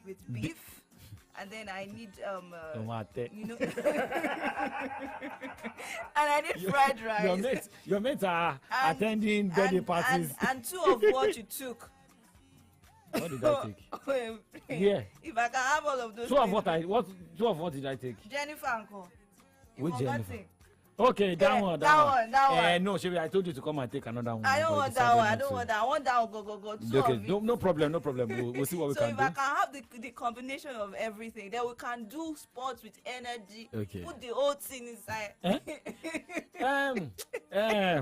with beef. And then I need Tomate. you know, and I need fried rice. Your mates are attending birthday parties. And two of what you took. What did I take? Yeah. If I can have all of those. Two of what did I take? Jennifer Uncle. Which Jennifer? Okay, that Yeah, one. that one. No, Shebi, I told you to come and take another one. I don't want that one. I don't want that. I want that one. Go. Two Okay, of it. no problem. We'll see what we So can if do. I can have the combination of everything, then we can do sports with energy. Okay. Put the whole thing inside.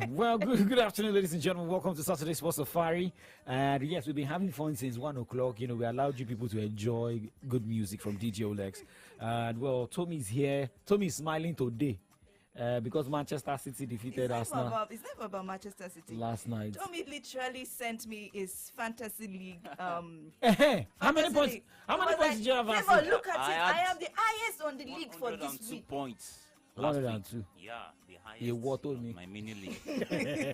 Well, good afternoon, ladies and gentlemen. Welcome to Saturday Sports Safari. And yes, we've been having fun since 1 o'clock. You know, we allowed you people to enjoy good music from DJ Olex. And well, Tommy's here. Tommy's smiling today. Because Manchester City defeated Arsenal. It's never about Manchester City. Last night. Tommy literally sent me his fantasy league. How many points? How many points did you have? Look at it. I am the highest on the league for this week. 102 points. 102. Yeah, the highest. You what told me? My mini league.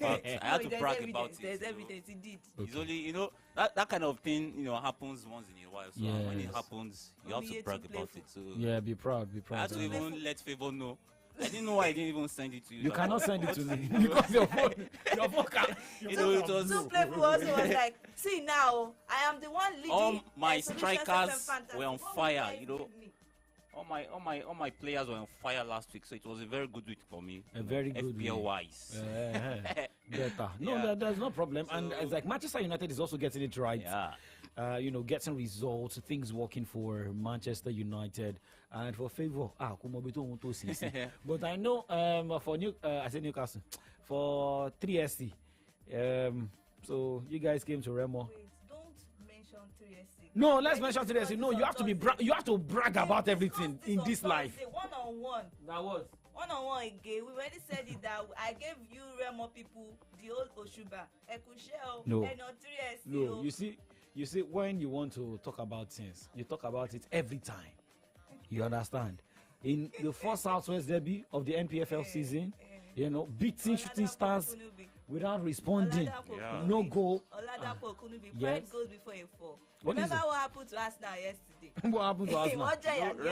But I had to brag about it. There's evidence, indeed. It's only, that kind of thing, happens once in a while. So when it happens, you have Only to brag to about play it. So Yeah, be proud. I had to even let Favor know. I didn't know why I didn't even send it to you. You cannot send it to me because your phone can. it was. So playful also was like, see now, I am the one leading. All my Solution strikers System Fantasy. were on What fire, will you give me? All my players were on fire last week, so it was a very good week for me. A very good FPL week. wise. Better. No, Yeah. there's no problem. And it's like Manchester United is also getting it right. Yeah. Getting results, things working for Manchester United and for favor. But I know for I said Newcastle for 3SC. So you guys came to Remo. Wait, don't mention 3SC. No, let's mention 3SC. No, you have to you have to brag about everything in this life. One-on-one. That was. One-on-one again. We already said it that I gave you Remo people the old Oshuba. Ekushel. No. And on 3SC. No, you see, when you want to talk about things, you talk about it every time. You understand? In the first Southwest Derby of the NPFL season, beating Shooting Stars without responding, no goal. Oladapo Kunubi, yes. 5 goals before a 4. What is Remember it? what happened to Arsenal yesterday? What happened to Arsenal?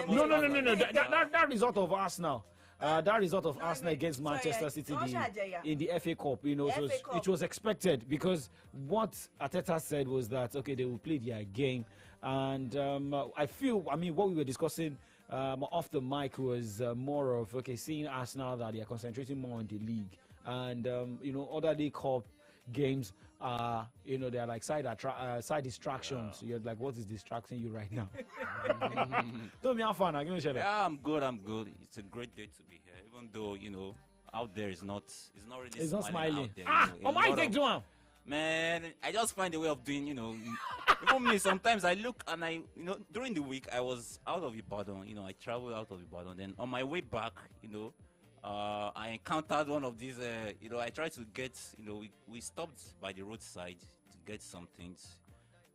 No. No. That result of Arsenal. That result of Arsenal against Manchester City in the FA Cup, it was expected because what Arteta said was that they will play their game, and what we were discussing off the mic was more of seeing Arsenal that they are concentrating more on the league, and other League Cup games they're like side distractions. You're like, what is distracting you right now? Tell me how fun. Yeah, I'm good. It's a great day to be here, even though out there it's not really it's not smiling out there, my take to him. Man, I just find a way of doing, even me, sometimes I look and during the week I was out of Ibadan, I traveled out of Ibadan, then on my way back, I encountered one of these, I tried to get, we stopped by the roadside to get some things.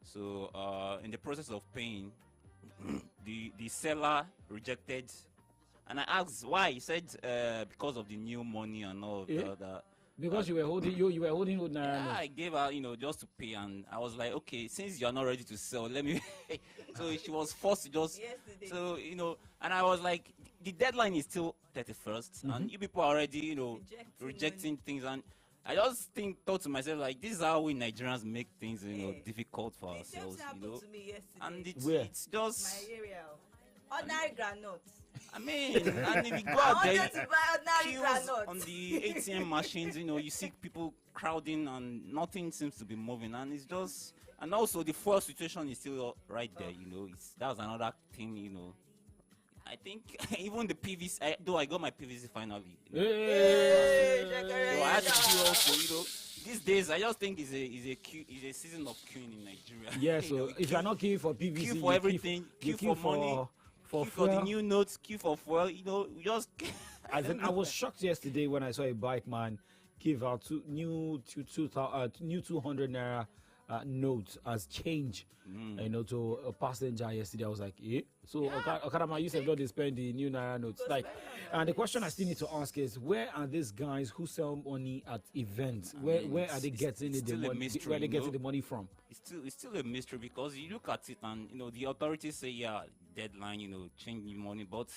So in the process of paying, the seller rejected, and I asked why. He said because of the new money and all of that. Because you were holding Naira. Yeah, I gave her, just to pay, and I was like, okay, since you're not ready to sell, let me. So she was forced to just. Yesterday. So and I was like, the deadline is still 31st, and you people are already, rejecting things, and I just thought to myself, like, this is how we Nigerians make things, difficult for ourselves, happened to me yesterday. and Where? it's just. My area. Ordinary groundnuts. I mean, and if you go out I there, wanted to buy ordinary queues groundnuts. on the ATM machines, you see people crowding and nothing seems to be moving, and it's just, and also the fuel situation is still right there, that was another thing, I think even the PVC, though I got my PVC finally. So I had to queue also, these days I just think is a season of queuing in Nigeria. Yeah, so if you're not queuing for PVC, queue for everything, queue for money. For the new notes, queue for fuel, we just. I was shocked yesterday when I saw a bike man give out new 200 naira note has changed, to a passenger yesterday. I was like, eh? So, Okadama, you said don't spend the new Naira notes. Like, and the question I still need to ask is, where are these guys who sell money at events? Where are they getting the money? Where are they getting the money from? It's still a mystery, because you look at it and the authorities say deadline, changing money, but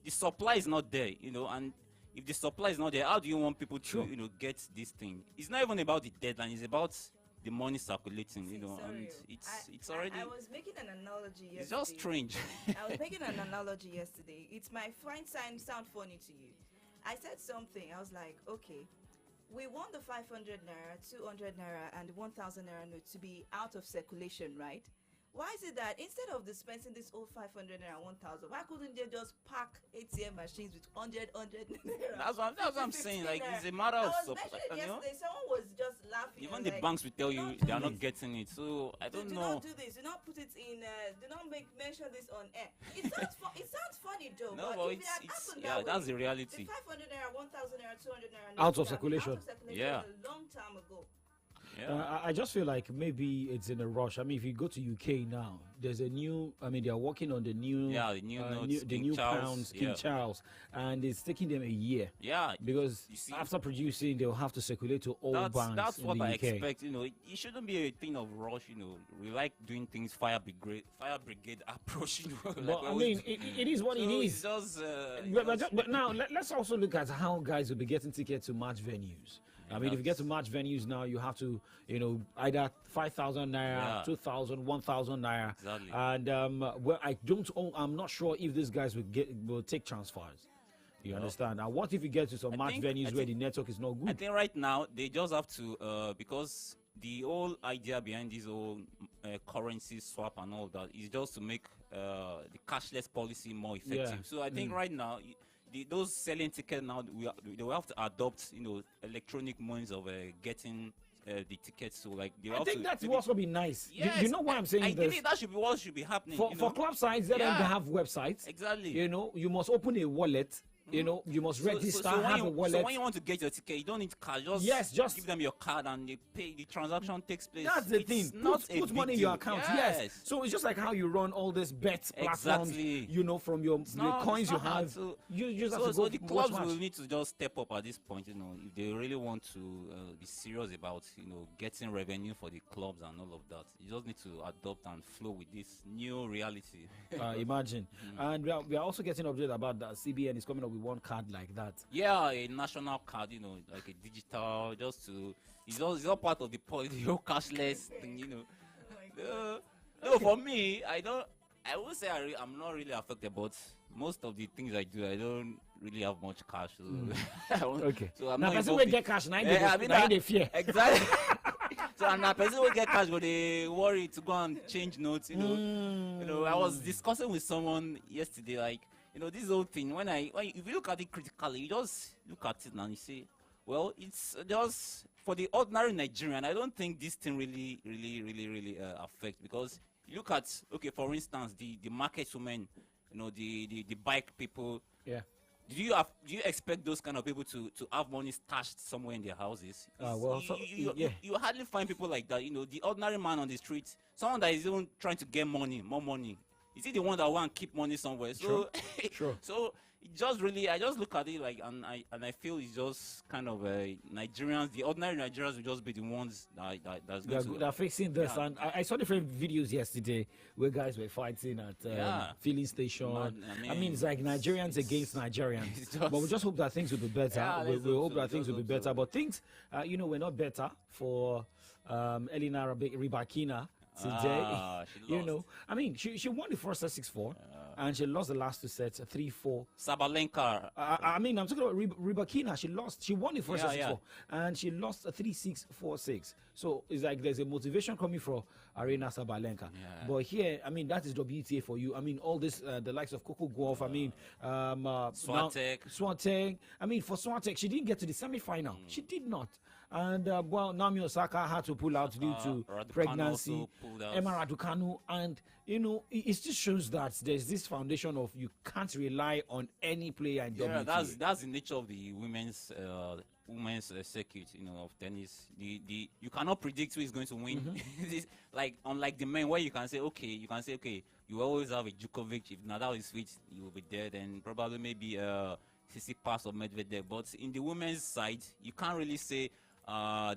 the supply is not there, and if the supply is not there, how do you want people to get this thing? It's not even about the deadline, it's about the money circulating, and it's already. I was making an analogy yesterday. It's just strange. I was making an analogy yesterday. It might sound funny to you. I said something. I was like, okay, we want the 500 naira, 200 naira, and 1,000 naira note to be out of circulation, right? Why is it that instead of dispensing this old 500 naira, 1,000, why couldn't they just pack ATM machines with 100 naira? That's what I'm saying. Like, it's a matter of supply. Yesterday, someone was just laughing. Even the banks will tell you they are not getting it. So I don't know. Do not do this. Do not put it in. Do not mention this on air. It sounds funny though. No, but that's the reality. The 500 naira, 1,000 naira, 200 naira out of circulation. A long time ago. Yeah. I just feel like maybe it's in a rush. I mean, if you go to UK now, there's a new. I mean, they are working on the new. Yeah, the new notes, the new pounds, King Charles, and it's taking them a year. Yeah, because after producing, they'll have to circulate to all banks. That's in what the I UK. expect. It shouldn't be a thing of rush. We like doing things fire brigade approach. But I mean, it is what it is. It's just, but now let's also look at how guys will be getting tickets to match venues. I mean, if you get to match venues now, you have to, either 5,000 naira, 2,000, 1,000 naira. Exactly. And I'm not sure if these guys will take transfers. You understand? Now, what if you get to some match venues where the network is not good? I think right now they just have to, because the whole idea behind this whole currency swap and all that is just to make the cashless policy more effective. Yeah. So I think right now, those selling tickets now, they will have to adopt, electronic means of getting the tickets. So like, I think that's what's going to be nice. Yes, you know why I'm saying this? I think that should be what should be happening. For club sides, they don't have websites. Exactly. You must open a wallet. You must register, have a wallet. So when you want to get your ticket, you don't need cash. Just give them your card and they pay. The transaction takes place. That's the thing. Put money in your account. Yes. So it's just like how you run all these bets platforms. Exactly. From your coins you have. So, you just have to go. So the clubs will need to just step up at this point. If they really want to be serious about getting revenue for the clubs and all of that, you just need to adopt and flow with this new reality. Imagine. And we are also getting updated about that. CBN is coming up with one card like that. Yeah, a national card, like a digital, it's all part of the whole cashless thing, No, for me, I would say I'm not really affected, but most of the things I do, I don't really have much cash. So okay. So I'm now, not person will get cash, now they fear. Exactly. So and a person will get cash, but they worry to go and change notes. I was discussing with someone yesterday, like, this whole thing. If you look at it critically, you just look at it and you say, well, it's just for the ordinary Nigerian. I don't think this thing really affects, because you look at, okay, for instance, the market women, the bike people. Yeah. Do you expect those kind of people to have money stashed somewhere in their houses? You hardly find people like that. The ordinary man on the street, someone that is even trying to get more money. Is he the one that want to keep money somewhere? So, sure. So it just really, I just look at it like, and I feel it's just kind of Nigerians. The ordinary Nigerians will just be the ones that's going to. They're fixing this, and I saw different videos yesterday where guys were fighting at filling station. I mean, it's like Nigerians against Nigerians. But we just hope that things will be better. Yeah, we hope that things will be better. But things, we're not better for Elena Rybakina today. I mean, she won the first set 6-4, and she lost the last two sets 3-4. Sabalenka. I mean, I'm talking about Rybakina. She won the first set 6-4, and she lost 3-6, 4-6. So it's like there's a motivation coming from Arena Sabalenka. Yeah. But here, I mean, that is WTA for you. I mean, all this, the likes of Coco Gauff. I mean, Swiatek. I mean, for Swiatek, she didn't get to the semi-final. She did not. And Naomi Osaka had to pull out due to pregnancy. Emma Raducanu, and it just shows that there's this foundation of you can't rely on any player in WTA. That's the nature of the women's women's circuit, of tennis. The you cannot predict who is going to win. This, like unlike the men, where you can say okay, you always have a Djokovic. If Nadal is fit, he will be there. Then probably maybe Tsitsipas or Medvedev. But in the women's side, you can't really say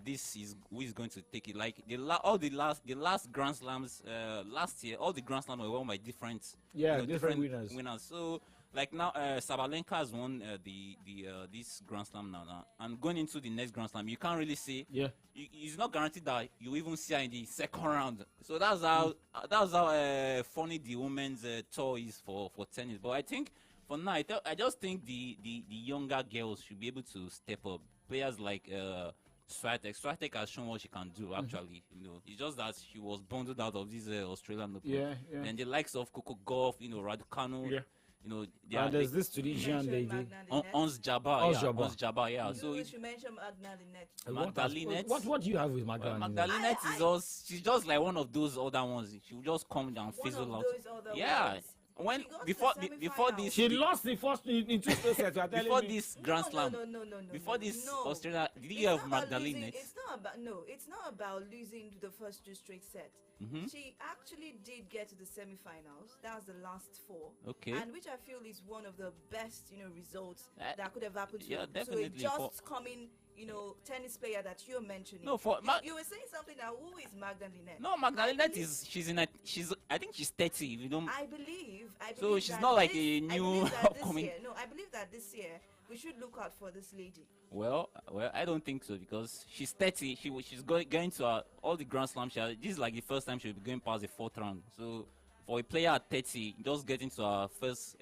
this is who is going to take it. Like the last Grand Slams last year, all the Grand Slams were won by different different winners. So like now, Sabalenka has won this Grand Slam now, and going into the next Grand Slam, you can't really say. Yeah. It's not guaranteed that you even see her in the second round. So that's how funny the women's tour is for tennis. But I think for now, I just think the younger girls should be able to step up. Players like Swiatek has shown what she can do. Actually, it's just that she was bundled out of this Australian Open. Yeah. And the likes of Coco Gauff, Raducanu. Yeah. There's this Tunisian lady, Ons Jabbar, yeah. So you should mention Magdalene. What do you have with Magdalene? Magdalene she's just like one of those other ones. She will just come down, fizzle out. Yeah. When before this, she lost the first in 2 sets. Before this Grand Slam, no. Before this Australia, did you have Magdalene? It's not about losing the first 2 straight sets. She actually did get to the semi-finals. That was the last 4. Okay. And which I feel is one of the best, results that could have happened to yeah, definitely. So a just coming, tennis player that you're mentioning. No, you were saying something that who is Magdalene? No, Magdalene I think she's 30. If you don't. I believe so she's not like a new upcoming. No, I believe that this year we should look out for this lady. Well, I don't think so because she's 30. She's going to all the Grand Slams. This is like the first time she'll be going past the 4th round. So for a player at 30, just getting to her first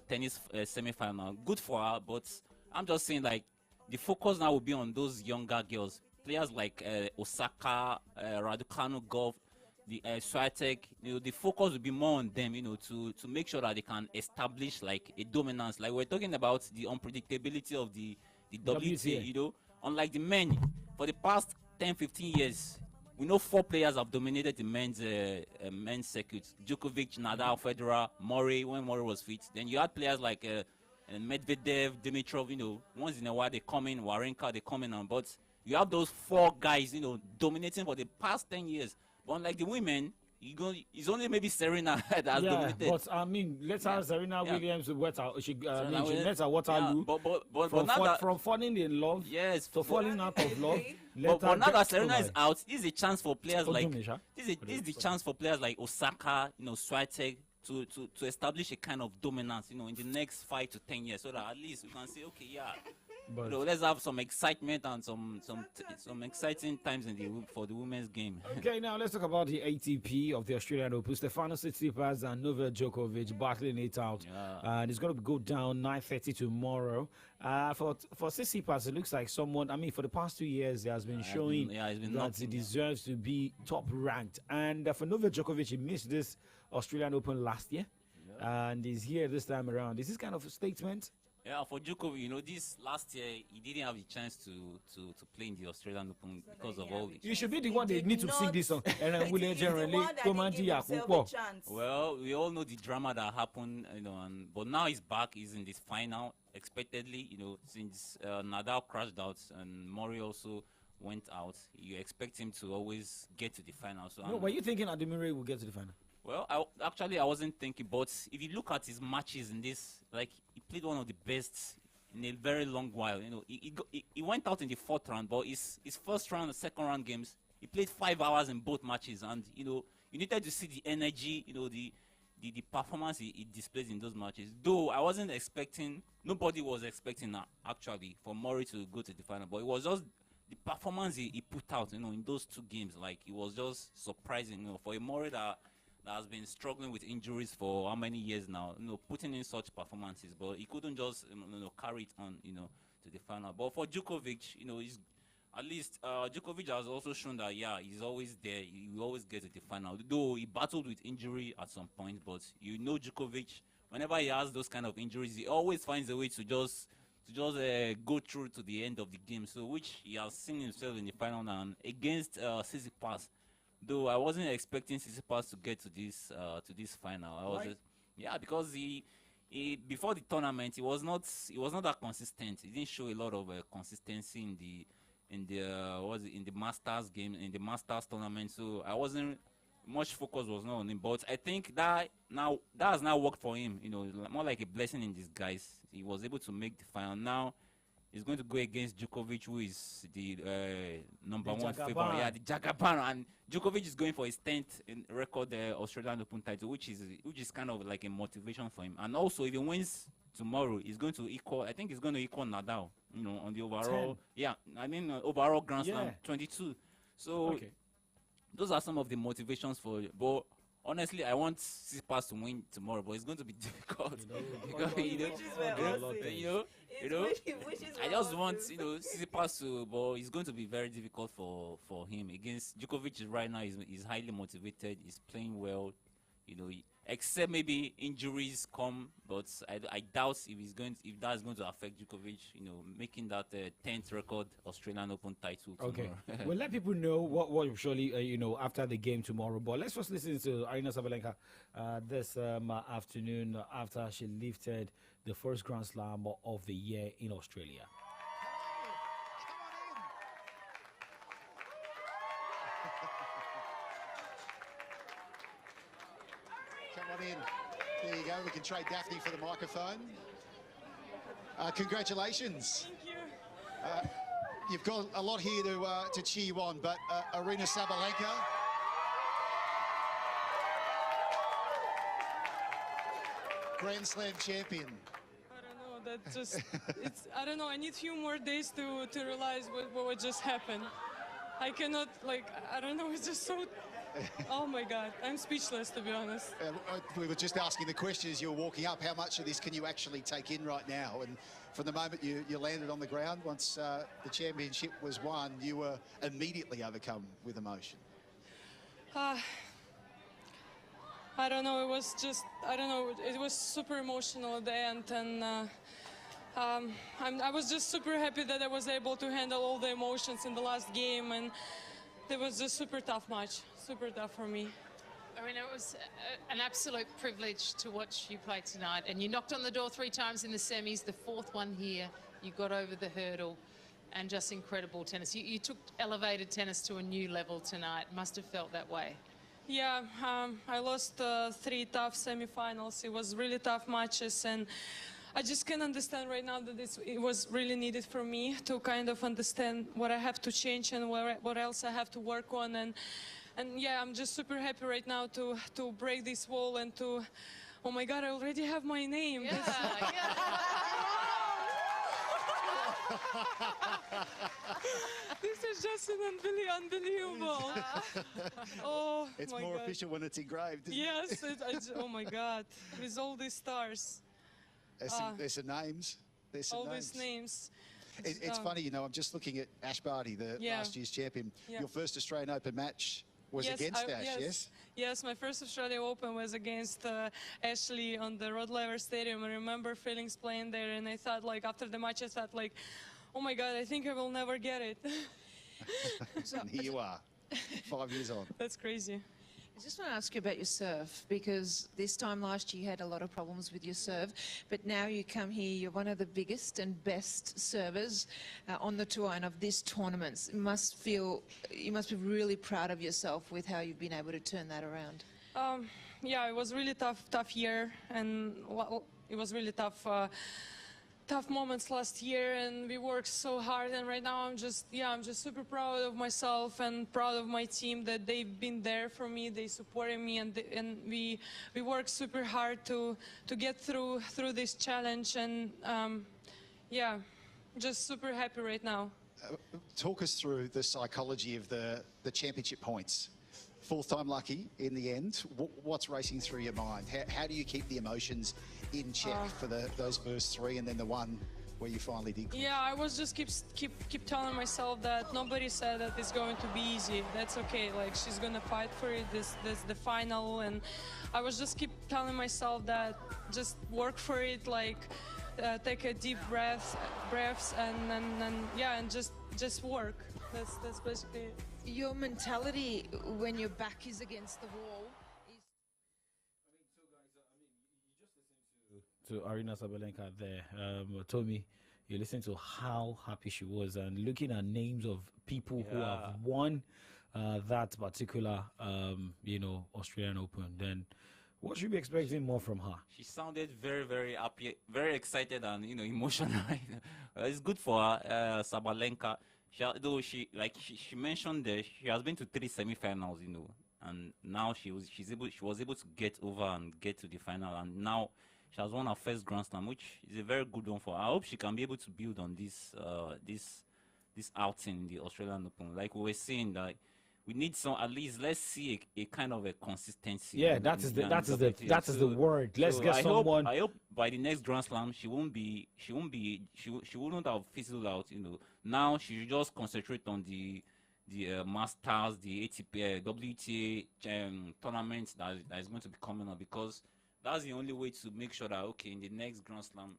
tennis semi-final, good for her. But I'm just saying like the focus now will be on those younger girls, players like Osaka, Raducanu, Gauff, the Swiatek. The focus will be more on them, to make sure that they can establish like a dominance. Like we're talking about the unpredictability of the WTA. Unlike the men, for the past 10-15 years, we know 4 players have dominated the men's circuit: Djokovic, Nadal, Federer, Murray when Murray was fit. Then you had players like Medvedev, Dimitrov. Once in a while they come in, Wawrinka they come in, but you have those 4 guys, dominating for the past 10 years. But unlike the women, it's only maybe Serena that has dominated. But I mean, let's have Serena Williams with she met at Waterloo. From falling in love, to falling out of love. But now that Serena is out, this is a chance for players like this is the chance for players like Osaka, Swiatek, to establish a kind of dominance, in the next 5 to 10 years, so that at least we can say, okay, but let's have some excitement and some exciting times for the women's game. Okay, now let's talk about the ATP of the Australian Open. Stefanos Tsitsipas and Novak Djokovic battling it out. And it's going to go down 9:30 tomorrow. For Tsitsipas, it looks like someone. I mean, for the past 2 years, he has been showing that he deserves to be top ranked. And for Novak Djokovic, he missed this Australian Open last year, and he's here this time around. Is this kind of a statement? Yeah, for Djokovic, this last year he didn't have the chance to play in the Australian Open because of all the. You should be the one they need to sing this song. And we generally Well, we all know the drama that happened, but now he's back. He's in this final, expectedly, since Nadal crashed out and Murray also went out. You expect him to always get to the final. So were you thinking Andy Murray will get to the final? Well, I wasn't thinking, but if you look at his matches in this, like he played one of the best in a very long while. He went out in the 4th round, but his first round and second round games, he played 5 hours in both matches, and you needed to see the energy, the performance he displays in those matches. Though I wasn't expecting, nobody was expecting actually for Murray to go to the final, but it was just the performance he put out, in those 2 games. Like it was just surprising, for a Murray that has been struggling with injuries for how many years now, putting in such performances, but he couldn't just carry it on, to the final. But for Djokovic, he's at least Djokovic has also shown that he's always there. He will always get to the final. Though he battled with injury at some point, but Djokovic, whenever he has those kind of injuries, he always finds a way to just go through to the end of the game. So which he has seen himself in the final now, and against Tsitsipas. Though I wasn't expecting Tsitsipas to get to this final. I was because before the tournament, he was not that consistent. He didn't show a lot of consistency in the Masters game, in the Masters tournament. So I wasn't much focus was not on him. But I think that has now worked for him. You know, more like a blessing in disguise. He was able to make the final. Now he's going to go against Djokovic, who is the number one favorite. Yeah, the Jagaban, and Djokovic is going for his 10th record Australian Open title, which is kind of like a motivation for him. And also, if he wins tomorrow, he's going to equal. I think he's going to equal Nadal. You know, on the overall. 10. Yeah, I mean overall Grand Slam 22. So those are some of the motivations for it. But honestly, I want Tsitsipas to win tomorrow, but it's going to be difficult. I just want Tsitsipas to, but it's going to be very difficult for him against Djokovic. Right now, he's highly motivated. He's playing well. You know, except maybe injuries come, but I doubt if that's going to affect Djokovic. You know, making that 10th record Australian Open title tomorrow. Okay, we'll let people know what surely after the game tomorrow. But let's first listen to Aryna Sabalenka this afternoon after she lifted the first Grand Slam of the year in Australia. In. There you go. We can trade Daphne for the microphone. Congratulations. Thank you. You've got a lot here to cheer you on, but Aryna Sabalenka. Grand Slam champion. I don't know. That just I don't know. I need a few more days to realize what just happened. I cannot, I don't know. It's just so. Oh my God, I'm speechless, to be honest. We were just asking the question as you were walking up, how much of this can you actually take in right now? And from the moment you landed on the ground, once the championship was won, you were immediately overcome with emotion. I don't know, it was just, it was super emotional at the end, and I was just super happy that I was able to handle all the emotions in the last game, and it was just super tough match. Super tough for me. I mean, it was an absolute privilege to watch you play tonight. And you knocked on the door 3 times in the semis. The 4th one here, you got over the hurdle, and just incredible tennis. You took elevated tennis to a new level tonight. Must have felt that way. Yeah, I lost 3 tough semifinals. It was really tough matches, and I just can understand right now that it was really needed for me to kind of understand what I have to change and what else I have to work on. And yeah, I'm just super happy right now to break this wall and to, oh my God, I already have my name. Yeah, This is just unbelievable. Oh, it's my more God. official when it's engraved. Yes, oh my God, with all these stars. There's some names. There's some all names. these names. It's funny, I'm just looking at Ash Barty, the last year's champion. Yeah. Your first Australian Open match was against Ash, yes? Yes, my first Australian Open was against Ashley on the Rod Laver Stadium. I remember Felix playing there, and I thought, after the match, I thought, oh my God, I think I will never get it. And here you are, 5 years on. That's crazy. I just want to ask you about your serve, because this time last year you had a lot of problems with your serve, but now you come here, you're one of the biggest and best servers on the tour and of this tournament. You must be really proud of yourself with how you've been able to turn that around. Yeah, it was really tough year, and it was really tough moments last year, and we worked so hard, and right now I'm just super proud of myself and proud of my team that they've been there for me, they supported me, and we worked super hard to get through this challenge, and yeah, just super happy right now. Talk us through the psychology of the championship points. 4th time lucky in the end. What's racing through your mind? How do you keep the emotions in check for those first 3 and then the one where you finally did? Yeah, I was just keep telling myself that nobody said that it's going to be easy. That's okay. She's gonna fight for it. This the final, and I was just keep telling myself that just work for it. Take a deep breaths, and just work. That's basically it. Your mentality when your back is against the wall is... to Aryna Sabalenka there. Tommy, you listen to how happy she was and looking at names of people who have won that particular, Australian Open. Then what should we be expecting more from her? She sounded very, very happy, very excited and, emotional. It's good for her, Sabalenka. She mentioned that she has been to 3 semi-finals, and now she was able to get over and get to the final, and now she has won her first Grand Slam, which is a very good one for her. I hope she can be able to build on this outing in the Australian Open. Like we were saying, that we need some, at least let's see a kind of a consistency. Yeah, that is the word. Let's get someone. I hope by the next Grand Slam she wouldn't have fizzled out. Now she should just concentrate on the Masters, the ATP, WTA tournament that is going to be coming up, because that's the only way to make sure that in the next Grand Slam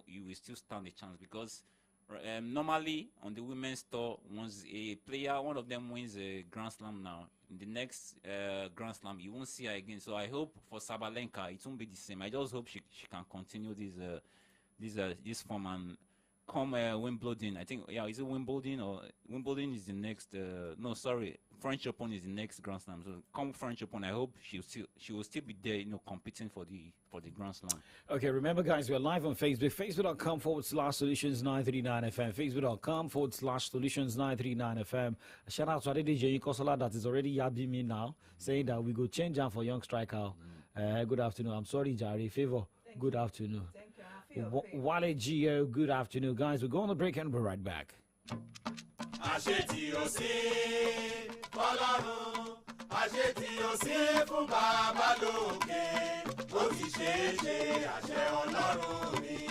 you will still stand a chance, because normally on the women's tour, once one of them wins a Grand Slam now, in the next Grand Slam you won't see her again. So I hope for Sabalenka it won't be the same. I just hope she can continue this form and come Wimbledon. I think is it Wimbledon, or Wimbledon is the next French Open is the next Grand Slam. So come French Open, I hope she will still be there, competing for the Grand Slam. Okay, remember guys, we're live on Facebook, facebook.com/solutions939fm, facebook.com/solutions939fm. Shout out to Adedeji Kosola that is already yabbing me now, saying that we go change her for young striker. Good afternoon. I'm sorry, Jari. Favor. Good afternoon. Wale Gio, good afternoon, guys. We're going to break and we're right back.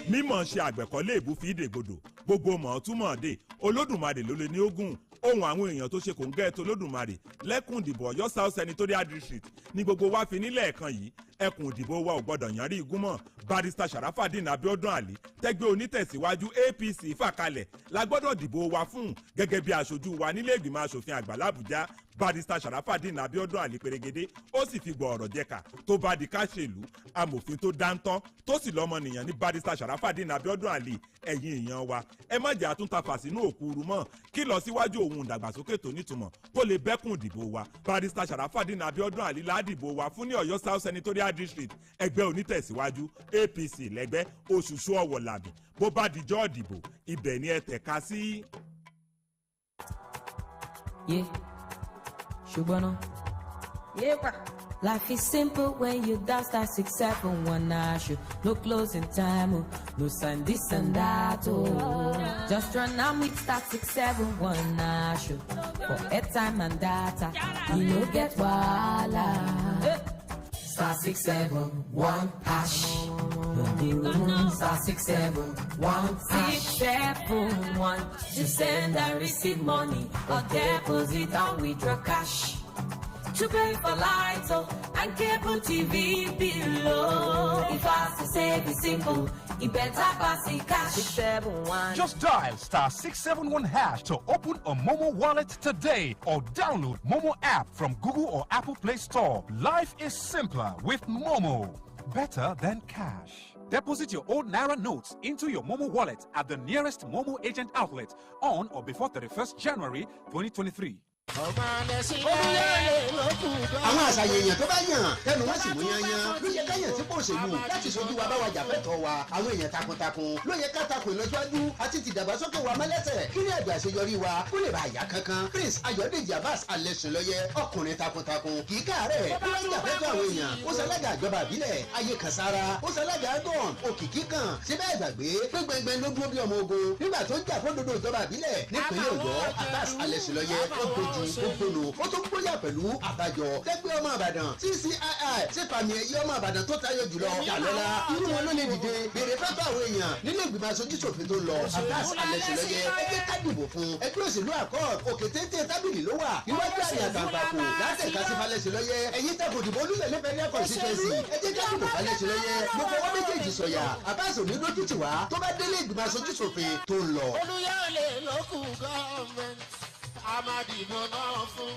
mímọ̀ ṣe àgbẹ̀kọ́lé ìbú fi ìdègbodò gbogbo mọ̀ túmọ̀ dé Olódùmarè ló lè ní ogún ohun àwọn èèyàn tó ṣe kò ń gẹ́ tó Olódùmarè lẹ́kùn ìdìbò Ọ̀yọ́ South Senatorial District ní gbogbo wa fi nílẹ̀ ẹ̀kan yìí ẹkùn ìdìbò wa ò gbọ́dọ̀ yanrí igun mọ́. Barrister Sharafadeen Abiodun Ali tẹ́gbẹ́ onítẹ̀síwájú APC fàkalẹ̀ la gbọ́dọ̀ dìbò wa fún gẹ́gẹ́ bí aṣojú wa nílé ìgbìmọ̀ aṣòfin àgbà l'Àbújá. Barrister Sharafadeen Abiodun Ali pèrègede ó sì fi gbọ́ ọ̀rọ̀ jẹ́ka tó bá di káṣèlú amòfin tó dáńtọ́ tó sì lọ́mọnìyàn ní Barrister Sharafadeen Abiodun Ali. Ẹ̀yin èèyàn wa ẹ má jẹ́ àtúntàfà sínú òkúru mọ́ kí lọ síwájú òun ìdàgbàsókè tó nítumọ̀ kó lè bẹ́kùn ìdìbò wa. Barrister Sharafadeen Abiodun Ali ládìbò wa fún ní Ọ̀yọ́ South Senatorial District ẹgbẹ́ onítẹ̀síwájú APC lẹ́gbẹ́ Òṣùṣù Ọ̀wọ̀ làbí bó bá dijọ́ ìdìbò ibẹ̀ ni ẹ tẹ̀ka sí. Shubana. Life is simple when you dial *671#. No closing time, no sign this and that. Just run on with *671#. For airtime and data, you no get wala. *671#. *671#. To send and receive money or deposit and withdraw cash. To pay for lights and cable TV below. If I say be simple, it better pass the cash. 671. Just dial *671# to open a Momo wallet today or download Momo app from Google or Apple Play Store. Life is simpler with Momo. Better than cash. Deposit your old Naira notes into your Momo wallet at the nearest Momo agent outlet on or before 31st January 2023. àwọn àṣàyàn èèyàn tó bá yàn tẹnu wọn sì mú yanyan ló yẹ ká yàn tí kò ṣèlú láti ṣojú wa bá wa jà fẹ́tọ̀ọ́ wa àwọn èèyàn takuntakun ló yẹ ká takò ìlọsíwájú àti tìdàgbàsókè wa mọ́lẹ́sẹ̀ kí ni àgbà àṣeyọrí wa kó lè bá àyà kankan. Prince Ayọ̀dèjì Abbas Alẹ́sìnlọ́yẹ ọkùnrin takuntakun kì í káàárẹ̀ bí wọ́n ń jà fẹ́tọ̀ àwọn èèyàn ó ṣalága àjọba àbílẹ̀ ayé kasara ó ṣalága agbọ̀n òkìkí kan síbẹ̀ ìgbàgbé gbẹngbẹngbẹ ló dúró bí ọmọ ogun nígbà tó ń jà fódodo ìjọba àbílẹ̀ nípínlẹ̀ Ọ̀yọ́ Abbas Alẹ́sìnlọ́yẹ ó dojú ògbónò ó tún gbóyà pẹ̀lú àbájọ tẹ́gbẹ́ ọmọ Ìbàdàn CCII sípàmì ẹ̀yẹ ọmọ Ìbàdàn tó tayọ jùlọ kàlọ́lá irú wọn ló lè dìde béèrè fẹ́fẹ́ àwọn èèyàn nílé ìgbìmọ̀ aṣojú-ṣòfin tó lọ Abbas Alẹ́sìnlọ́yẹ ẹgbẹ́ ká dìbò fún ẹgbẹ́ òṣèlú Accord òkè téńté tábìlì ló wà iwájú àyè àtàǹpàkò látẹ̀ka sí Falẹ́sìnlọ́yẹ ẹ̀yìn tẹ́kù dìbò olúyẹ̀lé fẹ́lẹ́ constituency ẹjẹ́ ká dìbò Falẹ́sìnlọ́yẹ gbogbo wọn méjèèjì sọ̀yà Abbas òní lójú tì wá tó bá délé ìgbìmọ̀ aṣojú-ṣòfin tó lọ. olùyọ̀lé lókù gọ́ọ̀mẹ̀ntì àmàdìbò náà fún.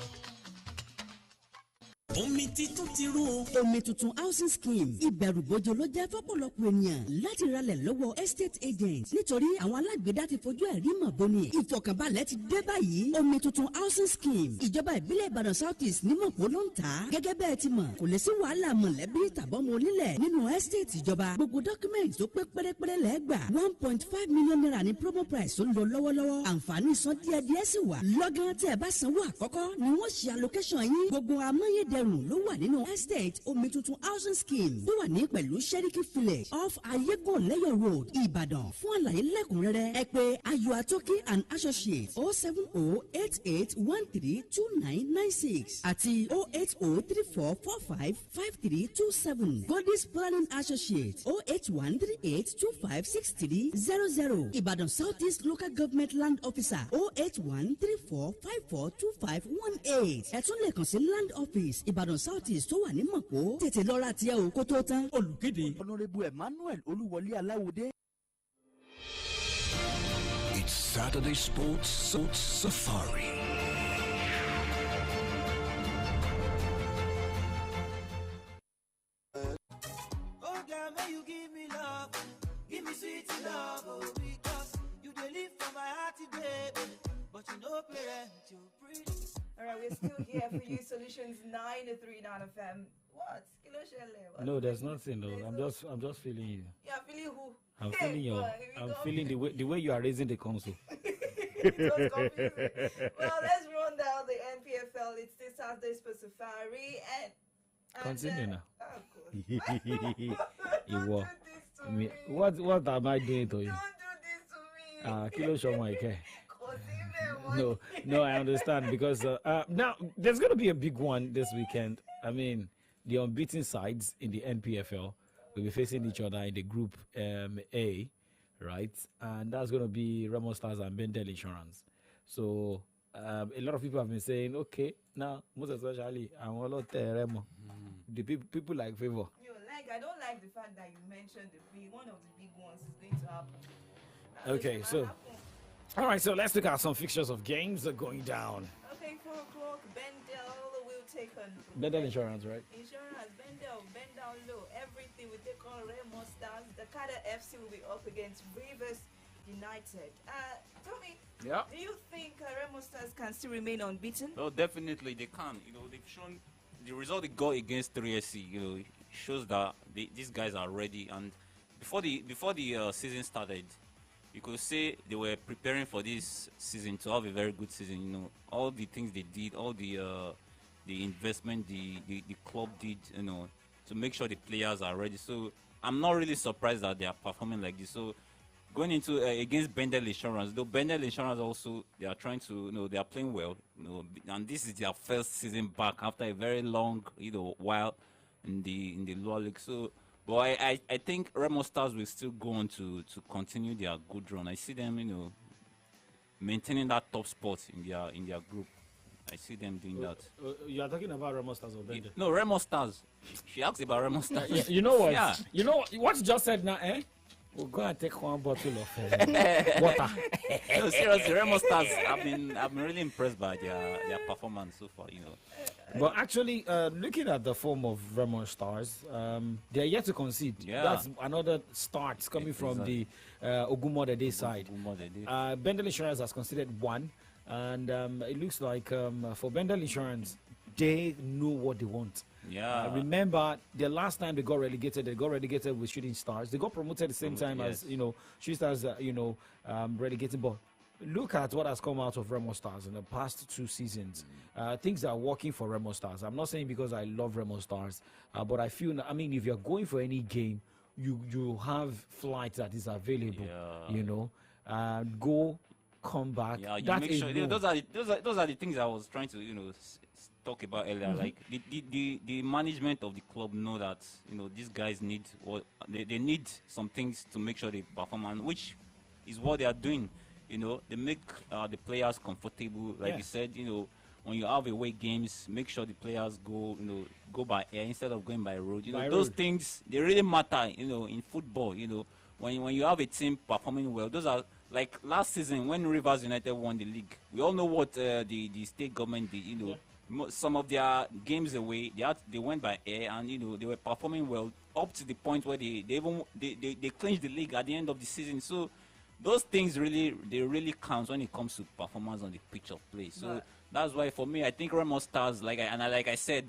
omi titun ti rú o. omi tuntun housing scheme ìbẹ̀rùbojo ló jẹ́ fọ́pọ̀lọpọ̀ ènìyàn láti ralẹ̀ lọ́wọ́ estate agent nítorí àwọn alágbèédá ti fojú ẹ̀rí mọ̀ bóni ìfọ̀kànbalẹ̀ ti dé báyìí. omi tuntun housing scheme ìjọba ìbílẹ̀ ìbàdàn south east ní mọ̀pọ̀ ló ń tà. gẹ́gẹ́ bẹ́ẹ̀ ti mọ̀ kò lè sí wàhálà mọ̀lẹ́bí tàbọ́mọ onílẹ̀ nínú estate ìjọba. gbogbo document tó pé pérépéré lẹ́gbà 1.5 million naira ní promo price tó ń lọ lọ́wọ́lọ́wọ́. àǹfààní san díẹ̀díẹ̀ sì wà. lọ́gán tí ẹ bá sanwó àkọ́kọ́ ni wọ́n ṣe allocation yín. gbogbo amáyédẹrùn ló wà nínú estate omi tuntun housing scheme tó wà ní pẹ̀lú Sheriki village off ayégonlẹ́yọ̀ road ìbàdàn. fún àlàyé lẹ́kùnrẹ́rẹ́ ẹ pè ayọ̀ àtọ́kí and associates 07088132996 àti 08034455327. Godis planning associates 08138256300. ìbàdàn south east local government land officer 08134542518. ẹ tún lè kàn sí land office ìbàdàn south east tó wà ní mọ̀pọ̀. tètè lọ́ra tiẹ̀ o kó tó tán. olùkéde honourable emmanuel olúwọlé aláwọdé. It's Saturday Sports Safari. Oh, girl, may you give me love, give me sweet love, oh, because you dey live for my heart, baby, but you know parent, you pretty. All right, we're still here for you. Solutions 939 FM. What? No, there's nothing though. I'm just feeling you. Yeah, feeling who? I'm feeling you. I'm feeling the way you are raising the console. It was confusing. Well, let's run down the NPFL. It's this Saturday for Safari and continue now. Oh, what am I doing to you? Don't do this to me. Kilo show my care. No, I understand because now there's going to be a big one this weekend. I mean, the unbeaten sides in the NPFL will be facing each other in the Group A, right? And that's going to be Remo Stars and Bendel Insurance. So a lot of people have been saying, okay, now most especially I want a lot Remo. The people like favor. I don't like the fact that you mentioned one of the big ones is going to happen. Okay, so. All right, so let's look at some fixtures of games that are going down. Okay, 4 o'clock, Bendel will take on... Bendel Insurance, right? Insurance, Bendel low. Everything will take on Remo Stars. The Kada FC will be up against Rivers United. Tommy, yeah. Do you think Remo Stars can still remain unbeaten? No, definitely they can. You know, they've shown the result they got against 3SC. You know, shows that these guys are ready. And before the season started, you could say they were preparing for this season to have a very good season. You know, all the things they did, all the investment the club did, you know, to make sure the players are ready. So I'm not really surprised that they are performing like this. So going into against Bendel Insurance, though Bendel Insurance also they are trying to, you know, they are playing well, you know, and this is their first season back after a very long, you know, while in the lower league. So. But I think Remo Stars will still go on to continue their good run. I see them, you know, maintaining that top spot in their group. I see them doing that. You are talking about Remo Stars or Bendel? No, Remo Stars. She asked about Remo Stars. You know what? Yeah. You know what you just said now, eh? We'll go and take one bottle of water. No, seriously, Remo Stars. I've been really impressed by their performance so far. You know. But actually, looking at the form of Remo Stars, they're yet to concede. Yeah. That's another start coming from the Ogumodede side. Bendel Insurance has conceded 1, and it looks like for Bendel Insurance, they know what they want. Yeah. Remember, the last time they got relegated with Shooting Stars. They got promoted at the same time as, you know, Shooting Stars, relegated. But look at what has come out of Remo Stars in the past 2 seasons. Things are working for Remo Stars. I'm not saying because I love Remo Stars, but I feel, I mean, if you're going for any game, you have flight that is available, you know, go, come back. Yeah, you make sure, you know, those are the things I was trying to, you know, talk about earlier. Like the management of the club know that, you know, these guys need they need some things to make sure they perform, and which is what they are doing. You know, they make the players comfortable. Like you said, you know, when you have away games, make sure the players go by air instead of going by road. You know, those things, they really matter, you know, in football. You know, when you have a team performing well, those are like last season when Rivers United won the league. We all know what the state government did. You know, some of their games away, they went by air, and they were performing well up to the point where they clinched the league at the end of the season. So those things really count when it comes to performance on the pitch of play. So that's why for me, I think Remo Stars, like I said,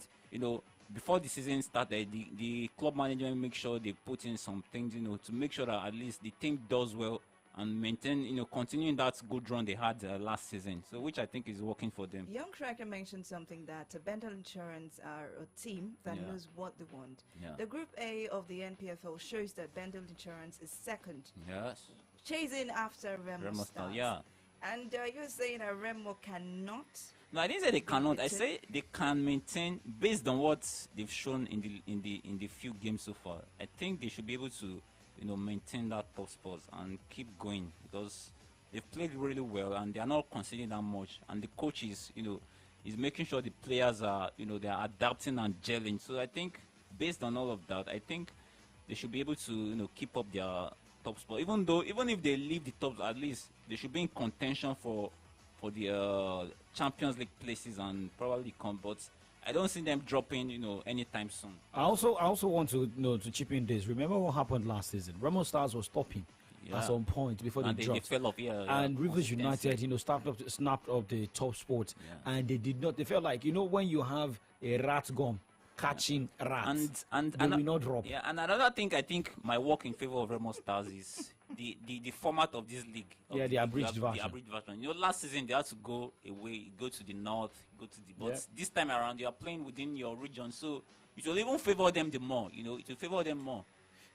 before the season started, the club management make sure they put in some things, to make sure that at least the team does well and maintain, continuing that good run they had last season. So which I think is working for them. Young Tracker mentioned something that Bendel Insurance are a team that knows what they want. Yeah. The Group A of the NPFL shows that Bendel Insurance is second. Yes. Chasing after Remo Stars. Yeah. And you're saying that Remo cannot? No, I didn't say they cannot. I say they can maintain based on what they've shown in the few games so far. I think they should be able to, maintain that top spot and keep going, because they've played really well and they are not conceding that much. And the coach is making sure the players are, they are adapting and gelling. So I think based on all of that, I think they should be able to, keep up their top spot. Even if they leave the top, at least they should be in contention for the Champions League places and probably come. But I don't see them dropping, anytime soon. I also want to to chip in this. Remember what happened last season? Remo Stars was stopping at some point before they dropped. They fell off, and Rivers United, snapped up the top spot, and they did not. They felt like when you have a rat gum catching rats, and they will not drop. Yeah, and another thing I think might work in favor of Remo Stars is the format of this league. The abridged version. The abridged version. Last season they had to go away, go to the north, but this time around you are playing within your region, so it will even favor them the more. It will favor them more.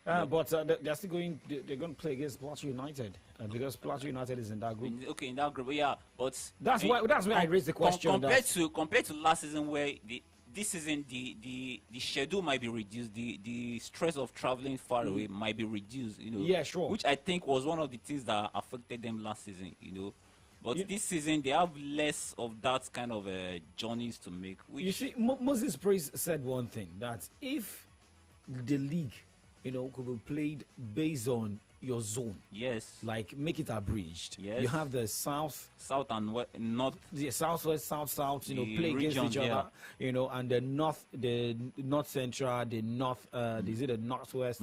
But they're still going. They're going to play against Plateau United because Plateau United is in that group. In that group, yeah. But that's why I raised the question. Compared to last season, where this season the schedule might be reduced, the stress of traveling far away might be reduced. Yeah, sure. Which I think was one of the things that affected them last season. But this season they have less of that kind of journeys to make. You see, Moses Praise said one thing, that if the league, could be played based on your zone. Yes. Like make it abridged. Yes. You have the south and north. The southwest, south, play against each other. And the north central, the north, is it the northwest?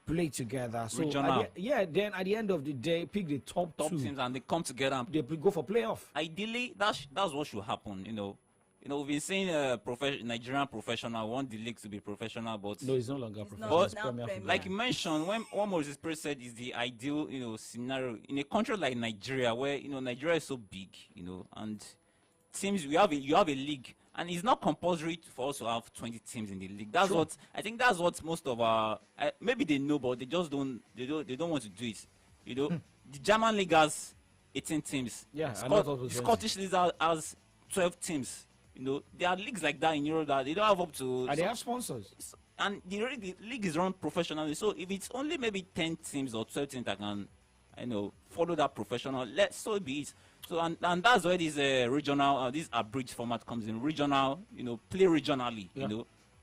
Play together. So regional. Then at the end of the day, pick the top two teams and they come together. They go for playoff. Ideally, that's what should happen. We've been saying Nigerian professional want the league to be professional, but no, it's no longer professional. But like you mentioned, when Moses Praise said is the ideal, scenario in a country like Nigeria, where Nigeria is so big, and teams you have a league, and it's not compulsory for us to have 20 teams in the league. That's what I think. That's what most of our maybe they know, but they just don't. They don't want to do it. The German league has 18 teams. Yeah, Scottish league has 12 teams. There are leagues like that in Europe that they don't have up to. And they have sponsors. And the league is run professionally. So if it's only maybe 10 teams or 12 teams that can, follow that professional, so be it. So and that's where this regional, this abridged format comes in. Regional, play regionally.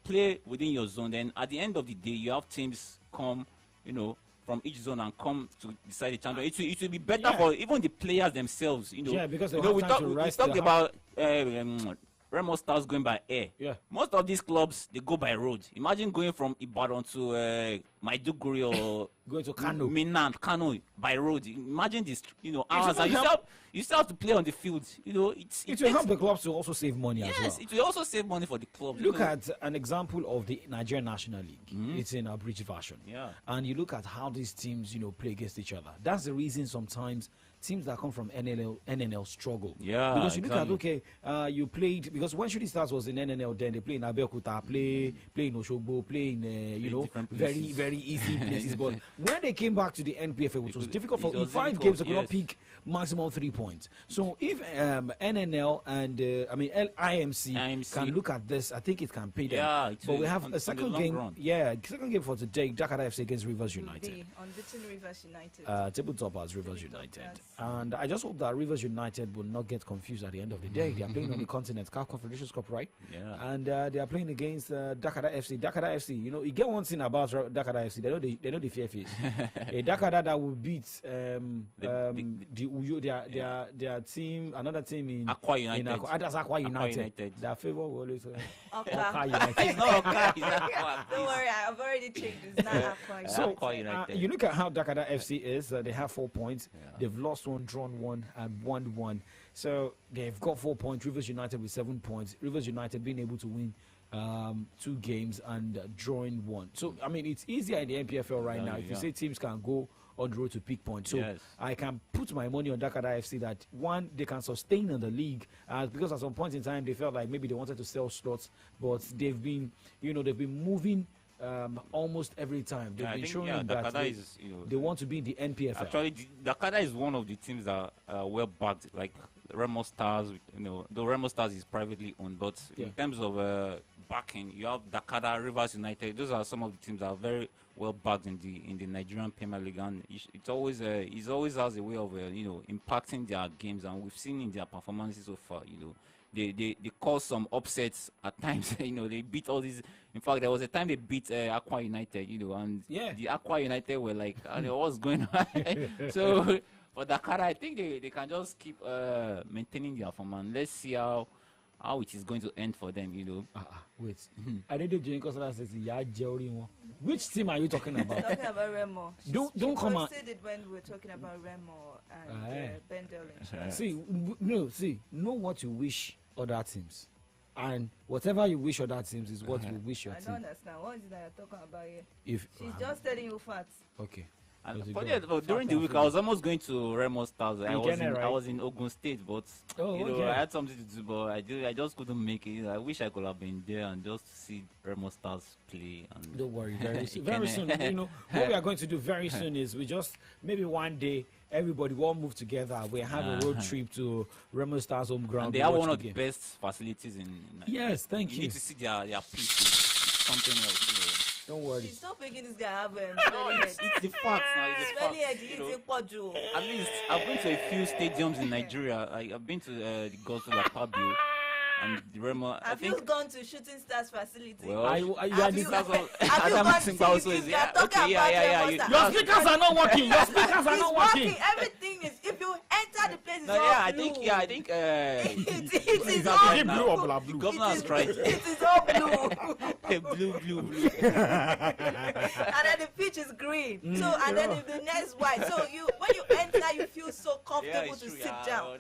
Play within your zone. Then at the end of the day, you have teams come, from each zone and come to decide the champion. It will be better for even the players themselves. Yeah, because we talked about. Remo Stars going by air. Yeah. Most of these clubs, they go by road. Imagine going from Ibadan to Maiduguri or going to Kano. Kano by road. Imagine this, hours. You still have to play on the field. It will help the clubs to also save money as well. Yes, it will also save money for the club. Look at an example of the Nigerian National League. It's in a abridged version. Yeah. And you look at how these teams, play against each other. That's the reason sometimes teams that come from NNL struggle. Yeah, because you look at, you played, because when Shooting Stars was in NNL, then they play in Abeokuta, play in Oshogbo, play in, very, very easy places. But when they came back to the NPFL, which was difficult for 5 games, they could not pick maximum 3 points. So if NNL and, IMC can look at this, I think it can pay them. Yeah, but we have a second game. Second game for today, Jakarta FC against Rivers United. Unbeaten Rivers United. Table toppers, Rivers United. And I just hope that Rivers United will not get confused at the end of the day. They are playing on the continent, CAF Confederations Cup, right? Yeah. And they are playing against Dakada FC. Dakada FC, you know, you get one thing about Dakada FC. They know the fear face. A Dakada that will beat their team, another team in Aqua United. That's Aqua United. Their favor will always Oka United. It's not Oka, it's Aqua. Don't worry, I've already changed. It's not Aqua. So Aqua United. you look at how Dakada FC is. They have 4 points. Yeah. They've lost one, drawn one, and won one. So they've got 4 points. Rivers United with 7 points. Rivers United being able to win 2 games and drawing 1. So I mean, it's easier in the NPFL right now. If you say teams can go on the road to pick points, so I can put my money on Dakada FC that one, they can sustain in the league, because at some point in time they felt like maybe they wanted to sell slots, but they've been moving. Almost every time they've been showing that they want to be in the NPFL. Actually, Dakada is one of the teams that are well backed, like Remo Stars. You know, the Remo Stars is privately owned, but in terms of backing, you have Dakada, Rivers United. Those are some of the teams that are very well backed in the Nigerian Premier League, and it always has a way of impacting their games, and we've seen in their performances so far. You know, they cause some upsets at times. You know, they beat all these. In fact, there was a time they beat Aqua United. You know, and the Aqua United were like, what's going on? So for Dakar, I think they can just keep maintaining their form, and let's see how it is going to end for them. You know. Wait, I didn't do Kosola says which team are you talking about? Talking about Remo. Don't come on. She it when we were talking about Remo and Bendel. See, know what you wish other teams, and whatever you wish other teams is what you wish your team. I don't understand. What is it that you're talking about here? If she's just telling you facts. Okay. During the week, I was almost going to Remo Stars. I was in Ogun State, but I had something to do, but I just couldn't make it. I wish I could have been there and just see Remo Stars play. And don't worry, very soon. You know what we are going to do very soon is we just maybe one day everybody will move together. We have a road trip to Remo Stars home ground. And they have one of the best facilities in. Yes, thank you. You need to see their pitch. Something else. Don't worry. She's not making this guy have it's the facts now. At least I've been to a few stadiums in Nigeria. I've been to the Gospel Akpabio and the Remo. Have you gone to Shooting Stars facility? Well, have you gone to Your speakers are not working. Your speakers are not working. Everything is. If you enter the place, it's all blue. I think. It is all blue. Governor has tried. It is all blue. blue. And then the pitch is green. So and then the next white. So when you enter, you feel so comfortable to sit down.